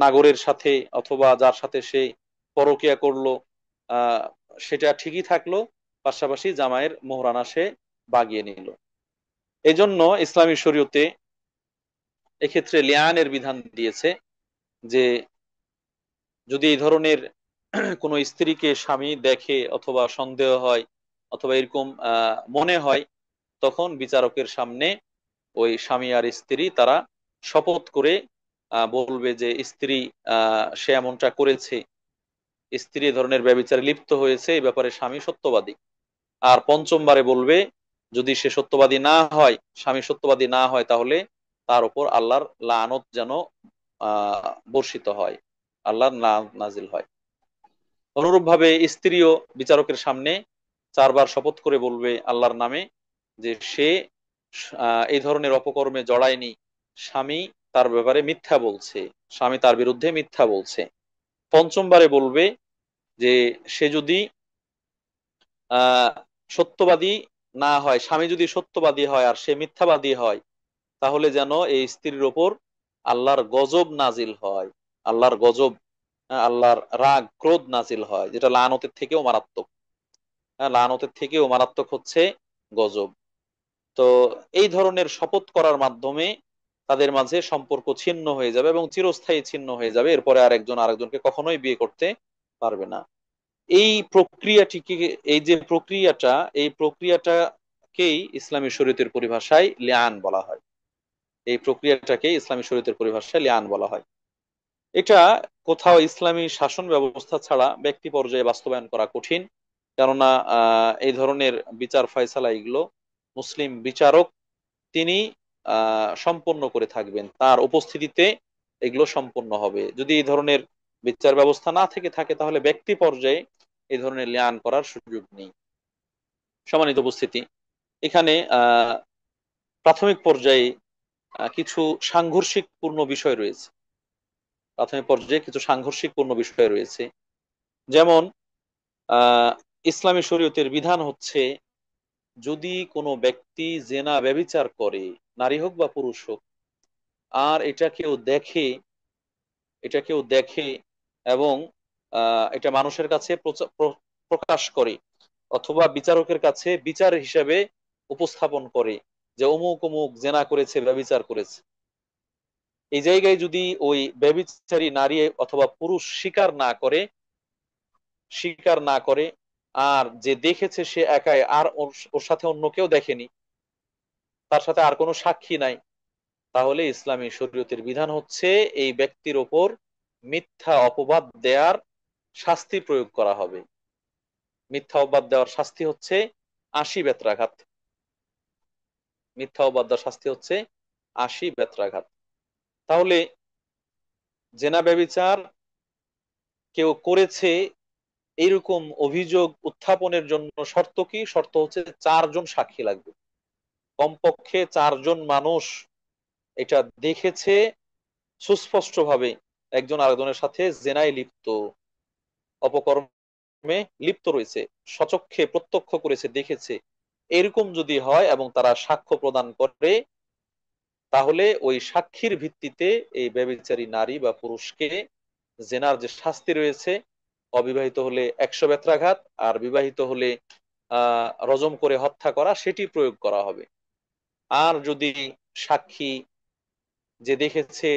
নাগরের সাথে অথবা যার সাথে সে পরকিয়া করলো আহ সেটা ঠিকই থাকলো, পাশাপাশি জামাইয়ের মোহরানা সে বাগিয়ে নিল। এই জন্য ইসলামী শরীয়তে এক্ষেত্রে লিয়ানের বিধান দিয়েছে যে যদি এই ধরনের কোনো স্ত্রীকে স্বামী দেখে অথবা সন্দেহ হয় অথবা এরকম মনে হয়, তখন বিচারকের সামনে ওই স্বামী আর স্ত্রী তারা শপথ করে বলবে যে স্ত্রী সে এমনটা করেছে, স্ত্রী এ ধরনের ব্যভিচারে লিপ্ত হয়েছে, এই ব্যাপারে স্বামী সত্যবাদী। আর পঞ্চমবারে বলবে, যদি সে সত্যবাদী না হয়, স্বামী সত্যবাদী না হয়, তাহলে তার উপর আল্লাহর লানত যেন বর্ষিত হয়, আল্লাহর নাজিল হয়। অনুরূপ ভাবে স্ত্রীও বিচারকের সামনে 4বার শপথ করে বলবে আল্লাহর নামে যে সে এই ধরনের অপকর্মে জড়ায়নি, স্বামী তার ব্যাপারে মিথ্যা বলছে, স্বামী তার বিরুদ্ধে মিথ্যা বলছে। পঞ্চমবারে বলবে যে সে যদি আহ সত্যবাদী না হয়, স্বামী যদি সত্যবাদী হয় আর সে মিথ্যাবাদী হয়, তাহলে যেন এই স্ত্রীর ওপর আল্লাহর গজব নাজিল হয়, আল্লাহর গজব, আল্লাহর রাগ ক্রোধ নাজিল হয়, যেটা লানতের থেকেও মারাত্মক। লানতের থেকেও মারাত্মক হচ্ছে গজব। তো এই ধরনের শপথ করার মাধ্যমে তাদের মাঝে সম্পর্ক ছিন্ন হয়ে যাবে এবং চিরস্থায়ী ছিন্ন হয়ে যাবে। এরপরে আর একজন আরেকজনকে কখনোই বিয়ে করতে পারবে না। এই প্রক্রিয়াটিকে, এই যে প্রক্রিয়াটা, এই প্রক্রিয়াটাকেই ইসলামী শরীয়তের পরিভাষায় লিআন বলা হয়। এই প্রক্রিয়াটাকে ইসলামী শরীয়তের পরিভাষায় লিআন বলা হয়। এটা কোথাও ইসলামী শাসন ব্যবস্থা ছাড়া ব্যক্তি পর্যায়ে বাস্তবায়ন করা কঠিন, কেননা এই ধরনের বিচার ফয়সালা এগুলো মুসলিম বিচারক তিনি সম্পন্ন করে থাকবেন, তার উপস্থিতিতে এগুলো সম্পন্ন হবে। যদি এই ধরনের বিচার ব্যবস্থা না থেকে থাকে, তাহলে ব্যক্তি পর্যায়ে এই ধরনের লিয়ান করার সুযোগ নেই। সম্মানিত উপস্থিতি, এখানে প্রাথমিক পর্যায়ে কিছু সাংঘর্ষিক পূর্ণ বিষয় রয়েছে। প্রাথমিক পর্যায়ে কিছু সাংঘর্ষিক পূর্ণ বিষয় রয়েছে। যেমন আহ ইসলামী শরীয়তের বিধান হচ্ছে, যদি কোনো ব্যক্তি জেনা ব্যভিচার করে, নারী হোক বা পুরুষ হোক, আর এটা কেউ দেখে এবং এটা মানুষের কাছে প্রকাশ করে অথবা বিচারকের কাছে বিচার হিসেবে উপস্থাপন করে যে অমুক অমুক জেনা করেছে, ব্যভিচার করেছে, এই জায়গায় যদি ওই ব্যভিচারী নারী অথবা পুরুষ স্বীকার না করে, আর যে দেখেছে সে একাই, আর ওর ওর সাথে অন্য কেউ দেখেনি, তার সাথে আর কোনো সাক্ষী নাই, তাহলে ইসলামী শরীয়তের বিধান হচ্ছে এই ব্যক্তির ওপর মিথ্যা অপবাদ দেওয়ার শাস্তি প্রয়োগ করা হবে। মিথ্যা অপবাদ দেওয়ার শাস্তি হচ্ছে 80 বেত্রাঘাত। মিথ্যা অপবাদ দেওয়ার শাস্তি হচ্ছে 80 বেত্রাঘাত। তাহলে জেনা ব্যভিচার কেউ করেছে এইরকম অভিযোগ উত্থাপনের জন্য শর্ত কি? শর্ত হচ্ছে 4 জন সাক্ষী লাগবে। কমপক্ষে 4 জন মানুষ এটা দেখেছে সুস্পষ্ট ভাবে, একজন আরেকজনের সাথে জেনায় লিপ্ত, অপকর্মে লিপ্ত রয়েছে, সচক্ষে প্রত্যক্ষ করেছে, দেখেছে। এরকম যদি হয় এবং তারা সাক্ষ্য প্রদান করে, তাহলে ওই সাক্ষীর ভিত্তিতে এই ব্যভিচারী নারী বা পুরুষকে জেনার যে শাস্তি রয়েছে, অবিবাহিত হলে 100 বেত্রাঘাত, আর বিবাহিত হলে রজম করে হত্যা করা, সেটি প্রয়োগ করা হবে। আর যদি সাক্ষী যে দেখেছে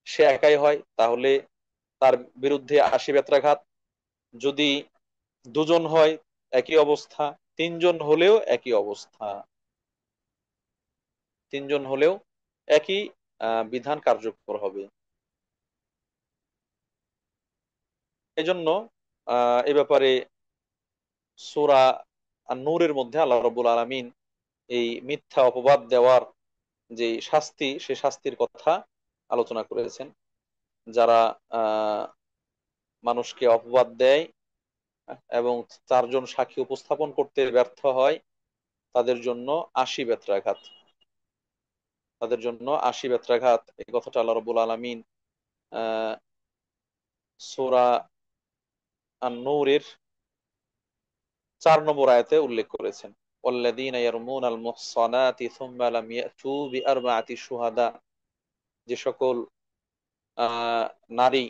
সে একাই হয়, তাহলে তার বিরুদ্ধে 80 বেত্রাঘাত। যদি দুজন হয় একই অবস্থা, 3 জন হলেও একই অবস্থা, 3 জন হলেও একই বিধান কার্যকর হবে। এজন্য এ ব্যাপারে সূরা আন-নূরের মধ্যে আল্লাহ রাব্বুল আলামিন এই মিথ্যা অপবাদ দেওয়ার যে শাস্তি, সে শাস্তির কথা আলোচনা করেছেন। যারা আহ মানুষকে অপবাদ দেয় এবং 4 জন সাক্ষী উপস্থাপন করতে ব্যর্থ হয়, তাদের জন্য 80 বেত্রাঘাত। তাদের জন্য 80 বেত্রাঘাত, এই কথাটা আল্লাহ রাব্বুল আলামিন আহ সূরা আন-নূরের 4 নম্বর আয়াতে উল্লেখ করেছেন। ওয়াল্লাযীনা ইয়ারমুনাল মুহসানাতি সুম্মা লাম ইয়াতু বিআরবাআতি শুহাদা। যে সকল নারী,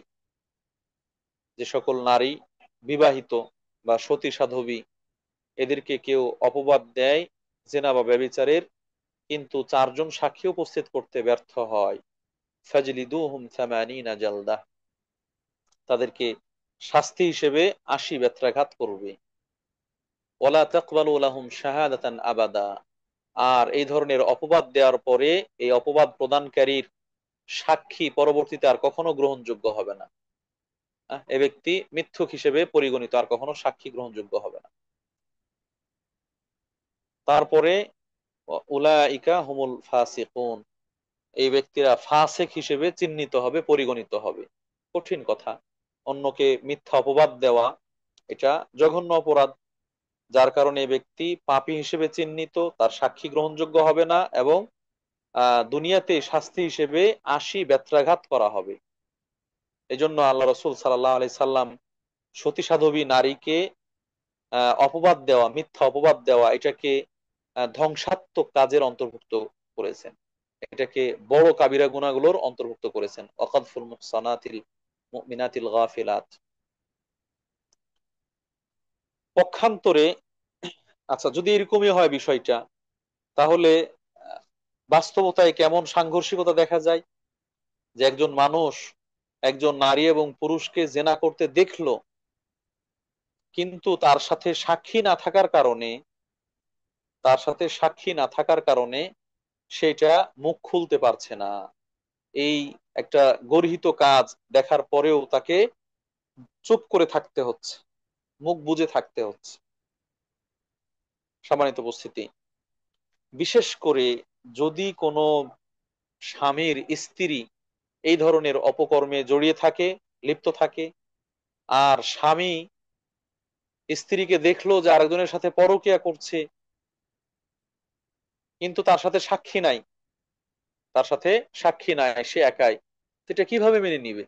যে সকল নারী বিবাহিত বা সতী সাধ্বী, এদেরকে কেউ অপবাদ দেয় জেনা বা ব্যভিচারের, কিন্তু 4 জন সাক্ষী উপস্থিত করতে ব্যর্থ হয়, ফাজলিদুহুম সামানিনা জালদা, তাদেরকে শাস্তি হিসেবে 80 বেত্রাঘাত করবে। ওয়ালা তাকবালু লাহুম শাহাদাতান আবাদা। আর এই ধরনের অপবাদ দেওয়ার পরে এই অপবাদ প্রদানকারীর সাক্ষী পরবর্তীতে আর কখনো গ্রহণযোগ্য হবে না। এ ব্যক্তি মিথ্যুক হিসেবে পরিগণিত, আর কখনো সাক্ষী গ্রহণযোগ্য হবে না। তারপরে উলাইকা হুমুল ফাসিকুন, এই ব্যক্তিরা ফাসিক হিসেবে চিহ্নিত হবে, পরিগণিত হবে। কঠিন কথা, অন্যকে মিথ্যা অপবাদ দেওয়া এটা জঘন্য অপরাধ, যার কারণে এই ব্যক্তি পাপী হিসেবে চিহ্নিত, তার সাক্ষী গ্রহণযোগ্য হবে না, এবং দুনিয়াতে শাস্তি হিসেবে 80 বেত্রাঘাত করা হবে। এজন্য আল্লাহ রসুল সাল্লাল্লাহু আলাইহি সাল্লাম সতী সাধ্বী নারীকে অপবাদ দেওয়া, মিথ্যা অপবাদ দেওয়া, এটাকে ধ্বংসাত্মক কাজের অন্তর্ভুক্ত করেছেন। এটাকে বড় কাবিরা গুনাহগুলোর অন্তর্ভুক্ত করেছেন। ওয়াকাদফুল মুহসানাতিল মুমিনাতিল গাফিলাত। পক্ষান্তরে, আচ্ছা, যদি এরকমই হয় বিষয়টা, তাহলে বাস্তবতায় কেমন সাংঘর্ষিকতা দেখা যায়, যে একজন মানুষ একজন নারী এবং পুরুষকে জেনা করতে দেখলো, কিন্তু তার সাথে সাক্ষী না থাকার কারণে সেটা মুখ খুলতে পারছে না। এই একটা গর্হিত কাজ দেখার পরেও তাকে চুপ করে থাকতে হচ্ছে, মুখ বুজে থাকতে হচ্ছে। সম্মানিত উপস্থিতি, বিশেষ করে যদি কোনো স্বামীর স্ত্রী এই ধরনের অপকর্মে জড়িয়ে থাকে, লিপ্ত থাকে, আর স্বামী স্ত্রীকে দেখলো যে আরেকজনের সাথে পরকীয়া করছে, কিন্তু তার সাথে সাক্ষী নাই, সে একাই, এটা কিভাবে মেনে নিবে?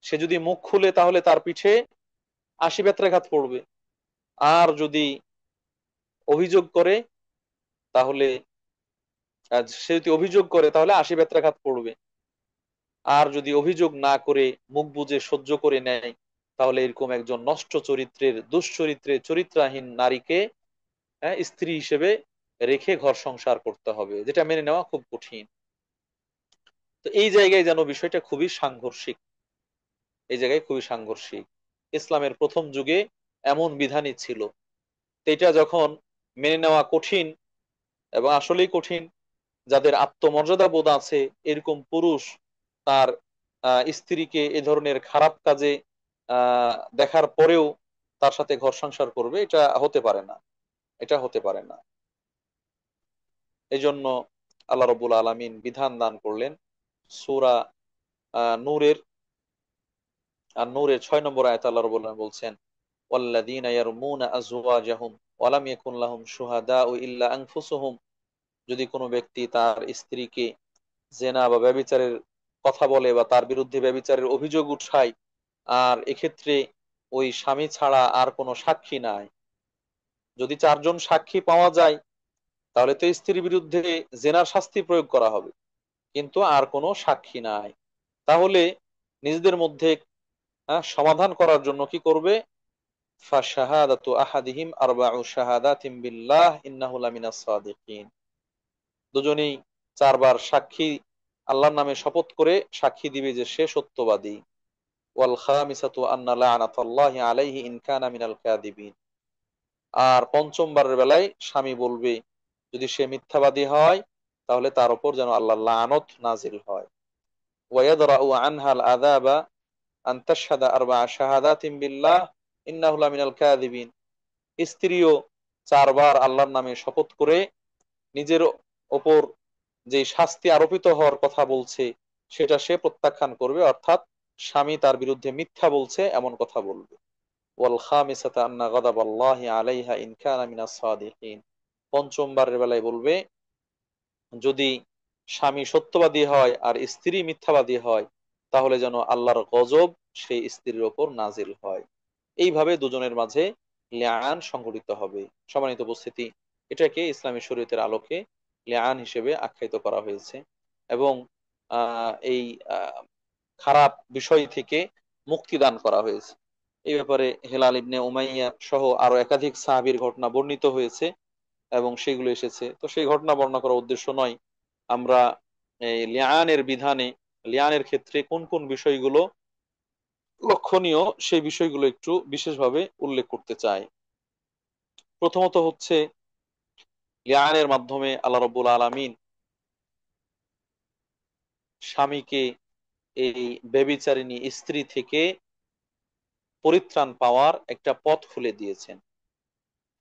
সে যদি মুখ খুলে তাহলে তার পিঠে 80 বেত্রাঘাত পড়বে। আর যদি অভিযোগ করে তাহলে সে যদি অভিযোগ করে তাহলে 80 বেত্রাঘাত পড়বে। আর যদি অভিযোগ না করে মুখ বুজে সহ্য করে নেয়, তাহলে এরকম একজন নষ্ট চরিত্রের, দুশ্চরিত্রের, চরিত্রহীন নারীকে স্ত্রী হিসেবে রেখে ঘর সংসার করতে হবে, যেটা মেনে নেওয়া খুব কঠিন। তো এই জায়গায় যেন বিষয়টা খুবই সাংঘর্ষিক, এই জায়গায় খুবই সাংঘর্ষিক। ইসলামের প্রথম যুগে এমন বিধানই ছিল। তো এটা যখন মেনে নেওয়া কঠিন, এবং আসলেই কঠিন, যাদের আত্মমর্যাদা বোধ আছে, এরকম পুরুষ তার স্ত্রীকে এ ধরনের খারাপ কাজে দেখার পরেও তার সাথে ঘর সংসার করবে, এটা হতে পারে না, এটা হতে পারে না। এই জন্য আল্লাহ রবুল আলমিন বিধান দান করলেন সূরা নূরের, আর নূরের 6 নম্বর আয়াত আল্লাহ রবুল আলামিন বলছেন, ওয়াল্লাযীনা ইয়ারমুনা আযওয়াজাহুম ওয়া লাম ইয়াকুন লাহুম শুহাদাউ ইল্লা আনফুসুহুম, যদি কোনো ব্যক্তি তার স্ত্রীকে জেনা বা ব্যভিচারের কথা বলে বা তার বিরুদ্ধে ব্যভিচারের অভিযোগ উঠায়, আর এক্ষেত্রে ওই স্বামী ছাড়া আর কোনো সাক্ষী নাই, যদি 4 জন সাক্ষী পাওয়া যায় তাহলে তো স্ত্রীর বিরুদ্ধে জেনার শাস্তি প্রয়োগ করা হবে, কিন্তু আর কোনো সাক্ষী নাই, তাহলে নিজেদের মধ্যে সমাধান করার জন্য কি করবে? ফাশাহাদাতু আহাদিহিম আরবাউ শাহাদাতিন বিল্লাহ ইন্নাহু লামিনাস সাদিকিন, দুজনেই 4 বার সাক্ষী, আল্লাহর নামে শপথ করে সাক্ষী দিবে যে সে সত্যবাদী। ওয়াল খামিসাতু আন্না লা'নাতাল্লাহি আলাইহি ইন কানা মিনাল কাযিবিন, আর 5ম বারের বেলায় স্বামী বলবে যদি সে মিথ্যাবাদী হয় তাহলে তার উপর যেন আল্লাহর লানত নাজিল হয়। ওয়ায়াদরাউ আনহাল আযাবা আন তাশহাদা আরবা'a শাহাদাতিন বিল্লাহ ইন্নাহু লামিনাল কাযিবিন, স্ত্রীও 4 বার আল্লাহর নামে শপথ করে নিজের ওপর যে শাস্তি আরোপিত হওয়ার কথা বলছে সেটা সে প্রত্যাখ্যান করবে, অর্থাৎ স্বামী তার বিরুদ্ধে মিথ্যা বলছে এমন কথা বলবে। ওয়াল খামিসাতা আন্না গাদাবাল্লাহি আলাইহা ইন কানা মিনাস সাদিকিন, 5ম বারের বেলায় বলবে যদি স্বামী সত্যবাদী হয় আর স্ত্রী মিথ্যাবাদী হয় তাহলে যেন আল্লাহর গজব সেই স্ত্রীর ওপর নাজিল হয়। এইভাবে দুজনের মাঝে লিআন সংঘটিত হবে। সম্মানিত উপস্থিতি, এটাকে ইসলামী শরীয়তের আলোকে লিআন হিসেবে আখ্যায়িত করা হয়েছে, এবং এই খারাপ বিষয় থেকে মুক্তি দান করা হয়েছে। এই ব্যাপারে হেলাল ইবনে উমাইয়া সহ আরো একাধিক সাহাবীর ঘটনা বর্ণিত হয়েছে এবং সেগুলো এসেছে। তো সেই ঘটনা বর্ণনা করার উদ্দেশ্য নয়, আমরা এই লিআনের বিধানে, লিআনের ক্ষেত্রে কোন কোন বিষয়গুলো লক্ষণীয় সেই বিষয়গুলো একটু বিশেষভাবে উল্লেখ করতে চাই। প্রথমত হচ্ছে, লিআনের মাধ্যমে আল্লাহ রাব্বুল আলামিন স্বামীকে এই ব্যভিচারিণী স্ত্রী থেকে পরিত্রাণ পাওয়ার একটা পথ খুলে দিয়েছেন।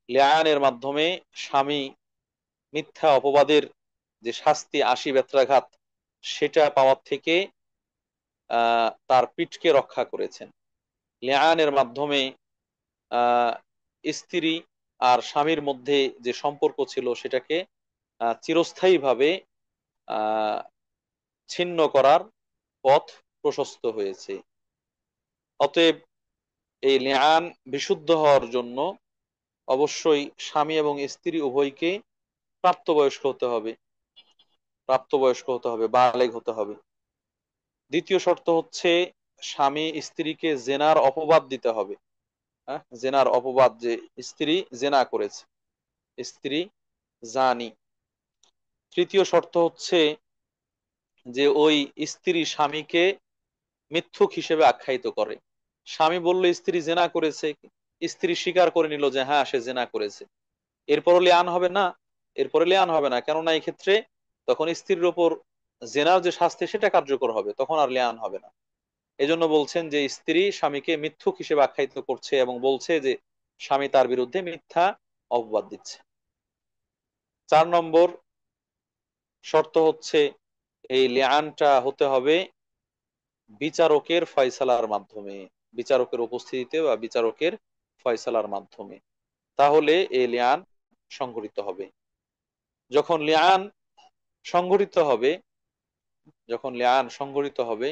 লিআনের মাধ্যমে স্বামী মিথ্যা অপবাদের যে শাস্তি 80 বেত্রাঘাত সেটা পাওয়ার থেকে তার পিঠকে রক্ষা করেছেন। লিআনের মাধ্যমে আহ স্ত্রী আর স্বামীর মধ্যে যে সম্পর্ক ছিল সেটাকে চিরস্থায়ীভাবে আহ ছিন্ন করার পথ প্রশস্ত হয়েছে। অতএব এই লিআন বিশুদ্ধ হওয়ার জন্য অবশ্যই স্বামী এবং স্ত্রী উভয়কে প্রাপ্তবয়স্ক হতে হবে, প্রাপ্তবয়স্ক হতে হবে, বালেগ হতে হবে। দ্বিতীয় শর্ত হচ্ছে স্বামী স্ত্রীকে জেনার অপবাদ দিতে হবে। হ্যাঁ, জেনার অপবাদ, যে স্ত্রী জেনা করেছে, স্ত্রী জানি। তৃতীয় শর্ত হচ্ছে যে ওই স্ত্রী স্বামীকে মিথ্যুক হিসেবে আখ্যায়িত করে। স্বামী বলল স্ত্রী জেনা করেছে, স্ত্রী স্বীকার করে নিল যে হ্যাঁ সে জেনা করেছে, এরপরও লিআন হবে না, এরপরে লিআন হবে না, কেননা এই ক্ষেত্রে তখন স্ত্রীর উপর জেনার যে শাস্তি সেটা কার্যকর হবে, তখন আর লিআন হবে না। এজন্য বলছেন যে স্ত্রী স্বামীকে মিথ্যুক হিসেবে আখ্যায়িত করছে এবং বলছে যে স্বামী তার বিরুদ্ধে মিথ্যা অপবাদ দিচ্ছে। 4 নম্বর শর্ত হচ্ছে এই লিআনটা হতে হবে বিচারকের ফয়সালার মাধ্যমে, বিচারকের উপস্থিতিতে বা বিচারকের ফয়সালার মাধ্যমে, তাহলে এই লিআন সংঘটিত হবে। যখন লিআন সংঘটিত হবে, যখন লিআন সংঘটিত হবে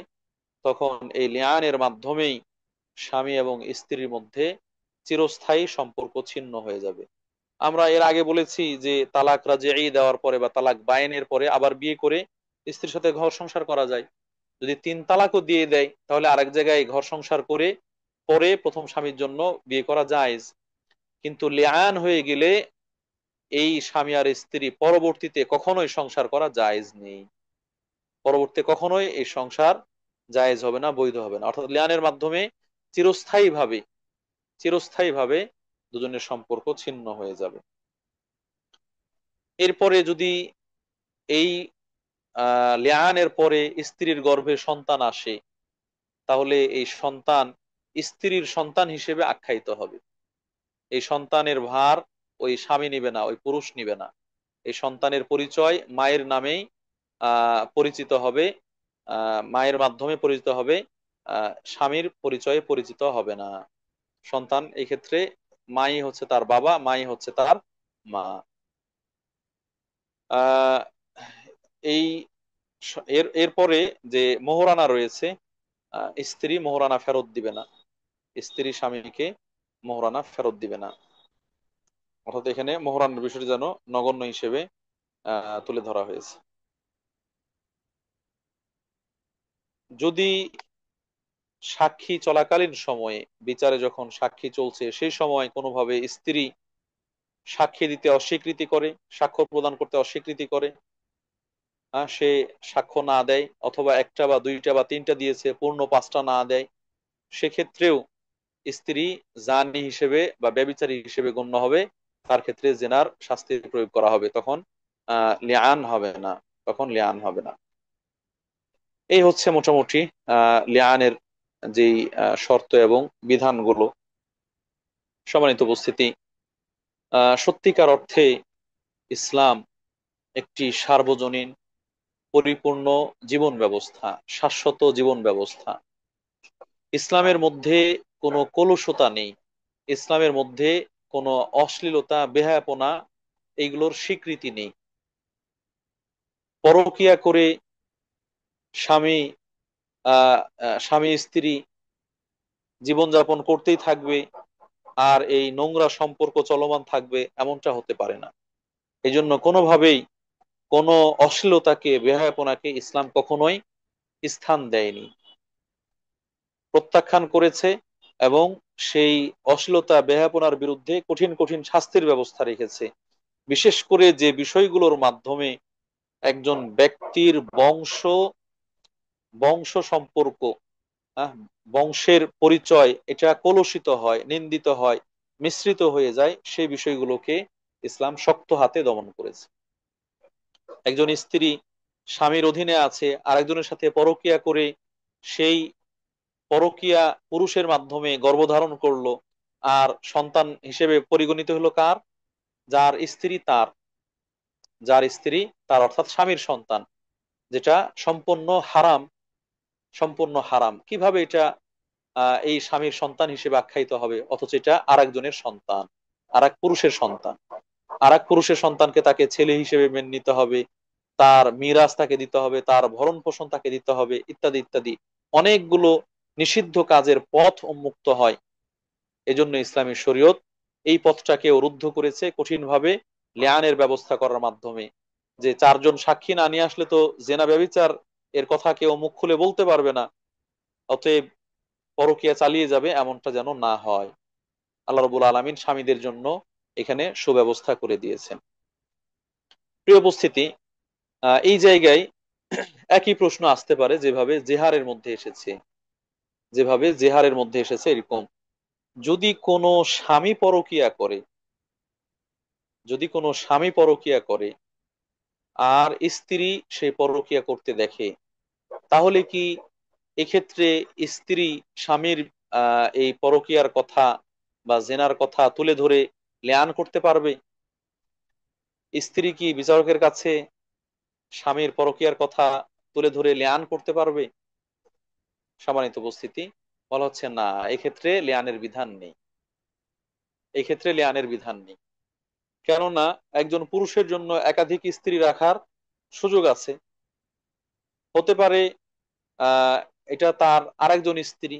তখন এই লিআনের মাধ্যমেই স্বামী এবং স্ত্রীর মধ্যে চিরস্থায়ী সম্পর্ক ছিন্ন হয়ে যাবে। আমরা এর আগে বলেছি যে তালাক রাজিঈ দেওয়ার পরে বা তালাক বায়েনের পরে আবার বিয়ে করে স্ত্রীর সাথে ঘর সংসার করা যায়। যদি 3 তালাকও দিয়ে দেয় তাহলে আরেক জায়গায় ঘর সংসার করে পরে প্রথম স্বামীর জন্য বিয়ে করা জায়েজ। কিন্তু লিআন হয়ে গেলে এই স্বামী আর স্ত্রী পরবর্তীতে কখনোই সংসার করা জায়েজ নেই। পরবর্তী কখনোই এই সংসার জায়েজ হবে না, বৈধ হবে না। অর্থাৎ লিয়ানের মাধ্যমে চিরস্থায়ীভাবে চিরস্থায়ীভাবে দুজনের সম্পর্ক ছিন্ন হয়ে যাবে। এরপরে যদি এই লিয়ানের পরে স্ত্রীর গর্ভে সন্তান আসে, তাহলে এই সন্তান স্ত্রীর সন্তান হিসেবে আখ্যায়িত হবে। এই সন্তানের ভার ওই স্বামী নিবে না, ওই পুরুষ নিবে না। এই সন্তানের পরিচয় মায়ের নামেই পরিচিত হবে, মায়ের মাধ্যমে পরিচিত হবে, স্বামীর পরিচয়ে পরিচিত হবে না। সন্তান এই ক্ষেত্রে মাই হচ্ছে তার বাবা, মাই হচ্ছে তার মা। আহ এই এরপরে যে মোহরানা রয়েছে, স্ত্রী মোহরানা ফেরত দিবে না, স্ত্রী স্বামীকে মোহরানা ফেরত দিবে না। অর্থাৎ এখানে মোহরানার বিষয়টি যেন নগণ্য হিসেবে তুলে ধরা হয়েছে। যদি সাক্ষী চলাকালীন সময়ে, বিচারে যখন সাক্ষী চলছে সেই সময় কোনোভাবে স্ত্রী সাক্ষী দিতে অস্বীকৃতি করে, সাক্ষ্য প্রদান করতে অস্বীকৃতি করে, সে সাক্ষ্য না দেয়, অথবা একটা বা দুইটা বা তিনটা দিয়েছে, পূর্ণ পাঁচটা না দেয়, সেক্ষেত্রেও স্ত্রী জানি হিসেবে বা ব্যভিচারী হিসেবে গণ্য হবে। তার ক্ষেত্রে জেনার শাস্তির প্রয়োগ করা হবে, তখন লিআন হবে না, তখন লিআন হবে না। এই হচ্ছে মোটামুটি লিআনের যেই শর্ত এবং বিধানগুলো। সম্মানিত উপস্থিতি, সত্যিকার অর্থে ইসলাম একটি সার্বজনীন পরিপূর্ণ জীবন ব্যবস্থা, শাশ্বত জীবন ব্যবস্থা। ইসলামের মধ্যে কোনো কলুষতা নেই, ইসলামের মধ্যে কোনো অশ্লীলতা, বেহায়াপনা এইগুলোর স্বীকৃতি নেই। পরকিয়া করে স্বামী স্বামী স্ত্রী জীবনযাপন করতেই থাকবে আর এই নোংরা সম্পর্ক চলমান থাকবে, এমনটা হতে পারে না। এই জন্য কোনোভাবেই কোনো অশ্লীলতাকে, বেহায়াপনাকে ইসলাম কখনোই স্থান দেয়নি, প্রত্যাখ্যান করেছে। এবং সেই অশ্লীলতা, বেহায়াপনার বিরুদ্ধে কঠিন কঠিন শাস্তির ব্যবস্থা রেখেছে। বিশেষ করে যে বিষয়গুলোর মাধ্যমে একজন ব্যক্তির বংশ বংশ সম্পর্ক, আহ, বংশের পরিচয় এটা কলুষিত হয়, নিন্দিত হয়, মিশ্রিত হয়ে যায়, সেই বিষয়গুলোকে ইসলাম শক্ত হাতে দমন করেছে। একজন স্ত্রী স্বামীর অধীনে আছে, আরেকজনের সাথে পরকিয়া করে সেই পরকিয়া পুরুষের মাধ্যমে গর্ভধারণ করলো, আর সন্তান হিসেবে পরিগণিত হলো কার? যার স্ত্রী তার, যার স্ত্রী তার অর্থাৎ স্বামীর সন্তান, যেটা সম্পূর্ণ হারাম। সম্পূর্ণ হারাম। কিভাবে এটা এই স্বামীর সন্তান হিসেবে আখ্যায়িত হবে, অথচ এটা আরেকজনের সন্তান, আরেক পুরুষের সন্তান। আরেক পুরুষের সন্তানকে তাকে ছেলে হিসেবে মেনে নিতে হবে, তার মিরাজ তাকে দিতে হবে, তার ভরণ পোষণ তাকে দিতে হবে, ইত্যাদি ইত্যাদি অনেকগুলো নিষিদ্ধ কাজের পথ উন্মুক্ত হয়। এজন্য ইসলামী শরীয়ত এই পথটাকে রুদ্ধ করেছে কঠিনভাবে লিয়ানের ব্যবস্থা করার মাধ্যমে। যে চারজন সাক্ষী না নিয়ে আসলে তো জেনা ব্যভিচার এর কথা কেউ মুখ খুলে বলতে পারবে না, অতএব পরকীয়া চালিয়ে যাবে, এমনটা যেন না হয়। আল্লাহ রাব্বুল আলামিন স্বামীদের জন্য এখানে সুব্যবস্থা করে দিয়েছেন। প্রিয় উপস্থিতি, এই জায়গায় একই প্রশ্ন আসতে পারে যেভাবে জেহারের মধ্যে এসেছে, যেভাবে জেহারের মধ্যে এসেছে এরকম। যদি কোনো স্বামী পরকিয়া করে, যদি কোনো স্বামী পরকিয়া করে আর স্ত্রী সেই পরকিয়া করতে দেখে, তাহলে কি এক্ষেত্রে স্ত্রী স্বামীর এই পরকিয়ার কথা বা জেনার কথা তুলে ধরে লিয়ান করতে পারবে? স্ত্রী কি বিচারকের কাছে স্বামীর পরকিয়ার কথা তুলে ধরে লিয়ান করতে পারবে? সম্মানিত উপস্থিতি, বলা হচ্ছে না, এক্ষেত্রে লিয়ানের বিধান নেই, এক্ষেত্রে লিয়ানের বিধান নেই। কেননা একজন পুরুষের জন্য একাধিক স্ত্রী রাখার সুযোগ আছে। হতে পারে আহ এটা তার আরেকজন স্ত্রী,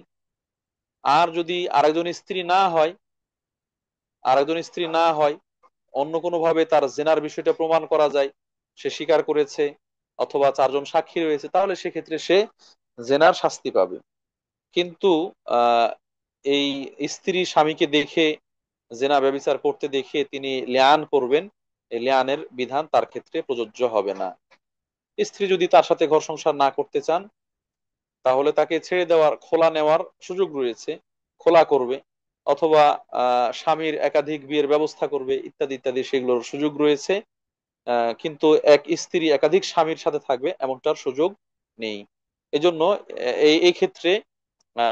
আর যদি আরেকজন স্ত্রী না হয়, আরেকজন স্ত্রী না হয়, অন্য কোনো ভাবে তার জেনার বিষয়টা প্রমাণ করা যায়, সে স্বীকার করেছে, অথবা চারজন সাক্ষী রয়েছে, তাহলে সেক্ষেত্রে সে জেনার শাস্তি পাবে। কিন্তু আহ এই স্ত্রী স্বামীকে দেখে, জেনা ব্যভিচার করতে দেখে তিনি লিয়ান করবেন, এই লিয়ানের বিধান তার ক্ষেত্রে প্রযোজ্য হবে না। স্ত্রী যদি তার সাথে ঘর সংসার না করতে চান, তাহলে তাকে ছেড়ে দেওয়ার, খোলা নেওয়ার সুযোগ রয়েছে, খোলা করবে, অথবা স্বামীর একাধিক বিয়ের ব্যবস্থা করবে, ইত্যাদি ইত্যাদি, সেগুলোর সুযোগ রয়েছে। কিন্তু এক স্ত্রী একাধিক স্বামীর সাথে থাকবে এমনটার সুযোগ নেই। এজন্য এই এই ক্ষেত্রে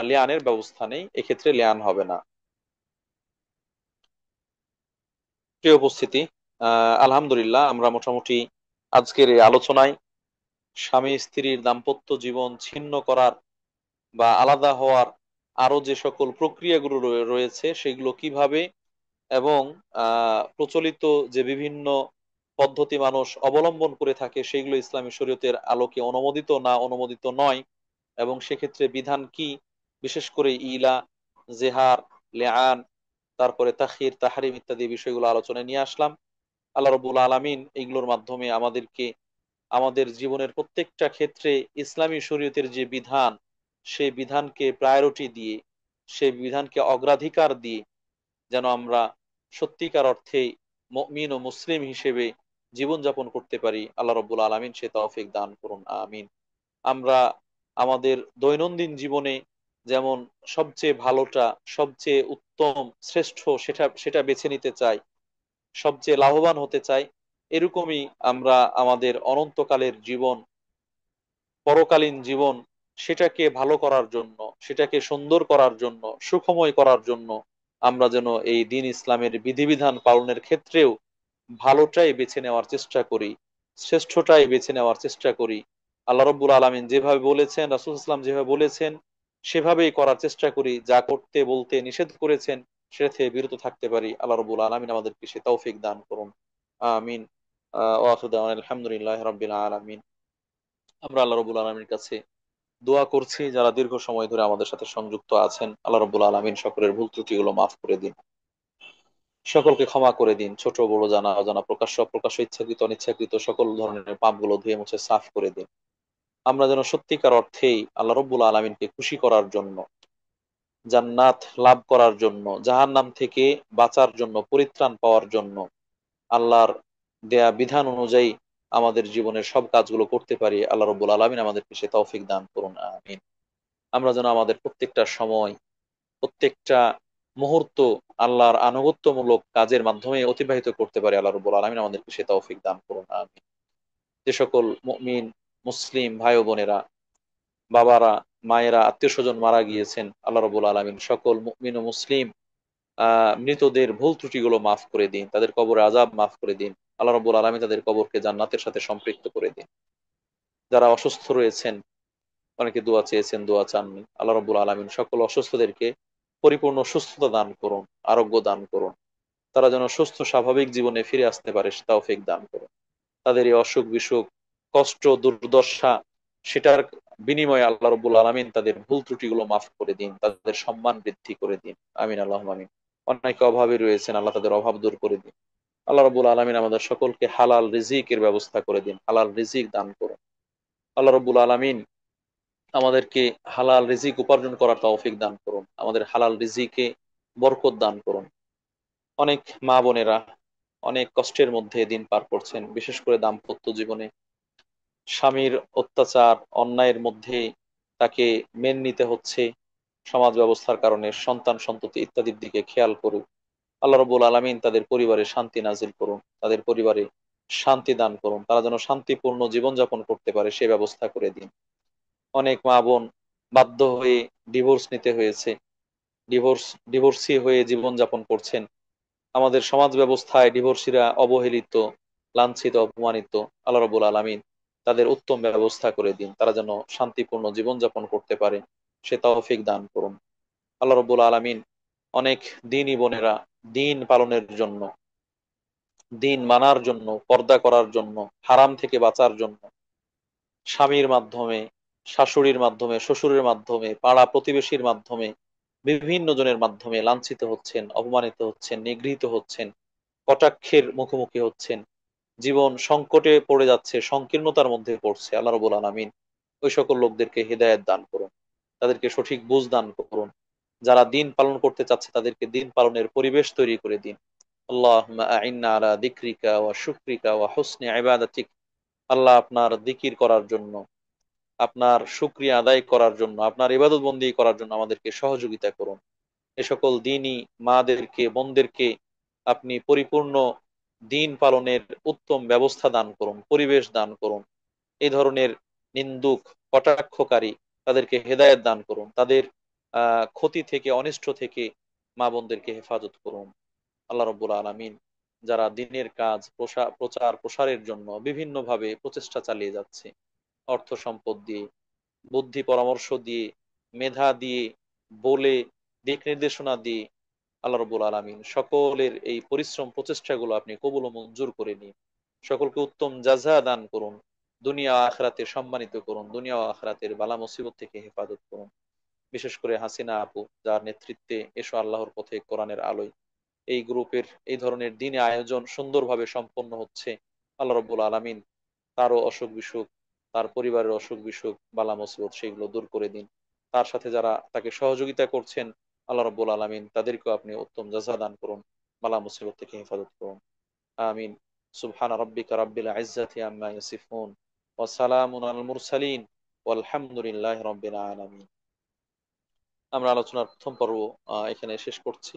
লিয়ানের ব্যবস্থা নেই, এক্ষেত্রে লিয়ান হবে না। প্রিয় উপস্থিতি, আলহামদুলিল্লাহ আমরা মোটামুটি আজকের এই আলোচনায় স্বামী স্ত্রীর দাম্পত্য জীবন ছিন্ন করার বা আলাদা হওয়ার আরো যে সকল প্রক্রিয়াগুলো রয়েছে সেগুলো কিভাবে, এবং প্রচলিত যে বিভিন্ন পদ্ধতি মানুষ অবলম্বন করে থাকে সেগুলো ইসলামী শরীয়তের আলোকে অনুমোদিত না অনুমোদিত নয়, এবং সেক্ষেত্রে বিধান কি, বিশেষ করে ইলা, জেহার, লেআন, তারপরে তাখির, তাহরিম ইত্যাদি বিষয়গুলো আলোচনায় নিয়ে আসলাম। আল্লাহ রবুল আলামিন এইগুলোর মাধ্যমে আমাদেরকে আমাদের জীবনের প্রত্যেকটা ক্ষেত্রে ইসলামী শরীয়তের যে বিধান, সেই বিধানকে প্রায়োরিটি দিয়ে, সেই বিধানকে অগ্রাধিকার দিয়ে যেন আমরা সত্যিকার অর্থে মুমিন ও মুসলিম হিসেবে জীবনযাপন করতে পারি, আল্লাহ রব্বুল আলামিন সে তৌফিক দান করুন, আমিন। আমরা আমাদের দৈনন্দিন জীবনে যেমন সবচেয়ে ভালোটা, সবচেয়ে উত্তম, শ্রেষ্ঠ সেটা সেটা বেছে নিতে চাই, সবচেয়ে লাভবান হতে চাই, এরকমই আমরা আমাদের অনন্তকালের জীবন, পরকালীন জীবন, সেটাকে ভালো করার জন্য, সেটাকে সুন্দর করার জন্য, সুখময় করার জন্য আমরা যেন এই দিন ইসলামের বিধিবিধান পালনের ক্ষেত্রেও ভালোটাই বেছে নেওয়ার চেষ্টা করি, শ্রেষ্ঠটাই বেছে নেওয়ার চেষ্টা করি। আল্লাহ রব্বুল আলামিন যেভাবে বলেছেন, রাসূল ইসলাম যেভাবে বলেছেন, সেভাবেই করার চেষ্টা করি। যা করতে বলতে নিষেধ করেছেন সেটা থেকে বিরত থাকতে পারি। আল্লাহ রব্বুল আলামিন আমাদেরকে সে তৌফিক দান করুন, আমিন। ওয়া আখিরু দাওয়ানা আলহামদুলিল্লাহি রাব্বিল আলামিন। আমরা আল্লাহ রব্বুল আলমীর কাছে দোয়া করছি যারা দীর্ঘ সময় ধরে আমাদের সাথে সংযুক্ত আছেন, আল্লাহ রব্বুল আলমিন সকলের ভুল ত্রুটিগুলো মাফ করে দিন, সকলকে ক্ষমা করে দিন, ছোট বড় জানা অজানা, প্রকাশ্য অপ্রকাশ্য, ইচ্ছাকৃত অনিচ্ছাকৃত সকল ধরনের পাপগুলো ধুয়ে মুছে সাফ করে দিন। আমরা যেন সত্যিকার অর্থেই আল্লাহ রব্বুল আলমিনকে খুশি করার জন্য, জান্নাত লাভ করার জন্য, জাহান্নাম থেকে বাঁচার জন্য, পরিত্রাণ পাওয়ার জন্য আল্লাহর দেয়া বিধান অনুযায়ী আমাদের জীবনের সব কাজগুলো করতে পারি, আল্লাহ রব্বুল আলমিন আমাদেরকে সে তৌফিক দান করুন, আমিন। আমরা যেন আমাদের প্রত্যেকটা সময়, প্রত্যেকটা মুহূর্ত আল্লাহর আনুগত্যমূলক কাজের মাধ্যমে অতিবাহিত করতে পারি, আল্লাহ রব্বুল আলমিন আমাদেরকে সে তৌফিক দান করুন, আমিন। যে সকল মুমিন মুসলিম ভাই ও বোনেরা, বাবারা, মায়েরা, আত্মীয় স্বজন মারা গিয়েছেন, আল্লাহ রব্বুল আলমিন সকল মুমিন ও মুসলিম মৃতদের ভুল ত্রুটিগুলো মাফ করে দিন, তাদের কবরে আযাব মাফ করে দিন, আল্লাহ রব্বুল আলমিন তাদের কবরকে জান্নাতের সাথে সম্পৃক্ত করে দিন। যারা অসুস্থ রয়েছেন, অনেকে দোয়া চেয়েছেন, দোয়া চাননি, আল্লাহ রব্বুল আলমিন সকল অসুস্থদেরকে পরিপূর্ণ সুস্থতা দান করুন, আরোগ্য দান করুন, তারা যেন সুস্থ স্বাভাবিক জীবনে ফিরে আসতে পারে সে তৌফিক দান করুন। তাদের এই অসুখ বিসুখ, কষ্ট, দুর্দশা, সেটার বিনিময়ে আল্লাহ রব্বুল আলমিন তাদের ভুল ত্রুটিগুলো মাফ করে দিন, তাদের সম্মান বৃদ্ধি করে দিন, আমিন আল্লাহ আমিন। অনেকে অভাবে রয়েছেন, আল্লাহ তাদের অভাব দূর করে দিন। আল্লাহ রব্বুল আলমিন আমাদের সকলকে হালাল রিজিকের ব্যবস্থা করে দিন, হালাল রিজিক দান করুন। আল্লাহ রব্বুল আলমিন আমাদেরকে হালাল রিজিক উপার্জন করার তৌফিক দান করুন, আমাদের হালাল রিজিকে বরকত দান করুন। অনেক মা বোনেরা অনেক কষ্টের মধ্যে দিন পার করছেন, বিশেষ করে দাম্পত্য জীবনে স্বামীর অত্যাচার অন্যায়ের মধ্যে তাকে মেনে নিতে হচ্ছে, সমাজ ব্যবস্থার কারণে সন্তান সন্ততি ইত্যাদির দিকে খেয়াল করুক। আল্লাহ রব্বুল আলমিন তাদের পরিবারে শান্তি নাজিল করুন, তাদের পরিবারে শান্তি দান করুন, তারা যেন শান্তিপূর্ণ জীবনযাপন করতে পারে সে ব্যবস্থা করে দিন। অনেক মা বোন বাধ্য হয়ে ডিভোর্স নিতে হয়েছে, ডিভোর্সি হয়ে জীবনযাপন করছেন। আমাদের সমাজ ব্যবস্থায় ডিভোর্সিরা অবহেলিত, লাঞ্ছিত, অপমানিত, আল্লাহ রাব্বুল আলামিন তাদের উত্তম ব্যবস্থা করে দিন, তারা যেন শান্তিপূর্ণ জীবনযাপন করতে পারে সে তৌফিক দান করুন। আল্লাহ রাব্বুল আলামিন অনেক দিনী বোনেরা দিন পালনের জন্য, দিন মানার জন্য, পর্দা করার জন্য, হারাম থেকে বাঁচার জন্য স্বামীর মাধ্যমে, শাশুড়ির মাধ্যমে, শ্বশুরের মাধ্যমে, পাড়া প্রতিবেশীর মাধ্যমে, বিভিন্ন জনের মাধ্যমে লাঞ্ছিত হচ্ছেন, অপমানিত হচ্ছেন, নিগৃহীত হচ্ছেন, কটাক্ষের মুখোমুখি হচ্ছেন, জীবন সংকটে পড়ে যাচ্ছে, সংকীর্ণতার মধ্যে পড়ছে। আল্লাহ রাব্বুল আলামিন ওই সকল লোকদেরকে হেদায়েত দান করুন, তাদেরকে সঠিক বুঝ দান করুন। যারা দিন পালন করতে চাচ্ছে তাদেরকে দিন পালনের পরিবেশ তৈরি করে দিন। আল্লাহুম্মা আইন্না আলা যিকরিকা ওয়া শুকরিকা ওয়া হুসনি ইবাদাতিক। আল্লাহ আপনার দিকির করার জন্য, আপনার শুকরিয়া আদায় করার জন্য, আপনার ইবাদত বন্দি করার জন্য আমাদেরকে সহযোগিতা করুন। এ সকল দিনই মাদেরকে, বোনদেরকে আপনি পরিপূর্ণ দিন পালনের উত্তম ব্যবস্থা দান করুন, পরিবেশ দান করুন। এই ধরনের নিন্দুক, কটাক্ষকারী, তাদেরকে হেদায়েত দান করুন। তাদের ক্ষতি থেকে, অনিষ্ট থেকে মা বোনদেরকে হেফাজত করুন। আল্লাহ রব্বুল আলামিন যারা দিনের কাজ প্রচার প্রসারের জন্য বিভিন্নভাবে প্রচেষ্টা চালিয়ে যাচ্ছে, অর্থ সম্পদ দিয়ে, বুদ্ধি পরামর্শ দিয়ে, মেধা দিয়ে, বলে, দিক নির্দেশনা দিয়ে, আল্লাহ রব্বুল আলামিন সকলের এই পরিশ্রম প্রচেষ্টাগুলো আপনি কবুল ও মঞ্জুর করে নিন। সকলকে উত্তম জাযা দান করুন। দুনিয়া ও আখিরাতে সম্মানিত করুন। দুনিয়া ও আখিরাতের বালা মুসিবত থেকে হেফাজত করুন। বিশেষ করে হাসিনা আপু, যার নেতৃত্বে এসো আল্লাহর পথে কোরআনের আলোয় এই গ্রুপের এই ধরনের দিনে আয়োজন সুন্দরভাবে সম্পন্ন হচ্ছে, আল্লাহ রব্বুল আলামিন তারও অসুখ বিসুখ, তার পরিবারের অসুখ বিসুখ, বালা মুসিবত সেগুলো দূর করে দিন। তার সাথে যারা তাকে সহযোগিতা করছেন, আল্লাহ রব্বুল আলামিন তাদেরকেও আপনি উত্তম জাযা দান করুন, বালা মুসিবত থেকে হেফাজত করুন। আমিন। সুবহান রাব্বিকা রাব্বিল ইজ্জাতি আম্মা ইয়াসিফুন ওয়া সালামুন আলাল মুরসালিন ওয়ালহামদুলিল্লাহি রাব্বিল আলামিন। আমরা আলোচনার প্রথম পর্ব এখানে শেষ করছি।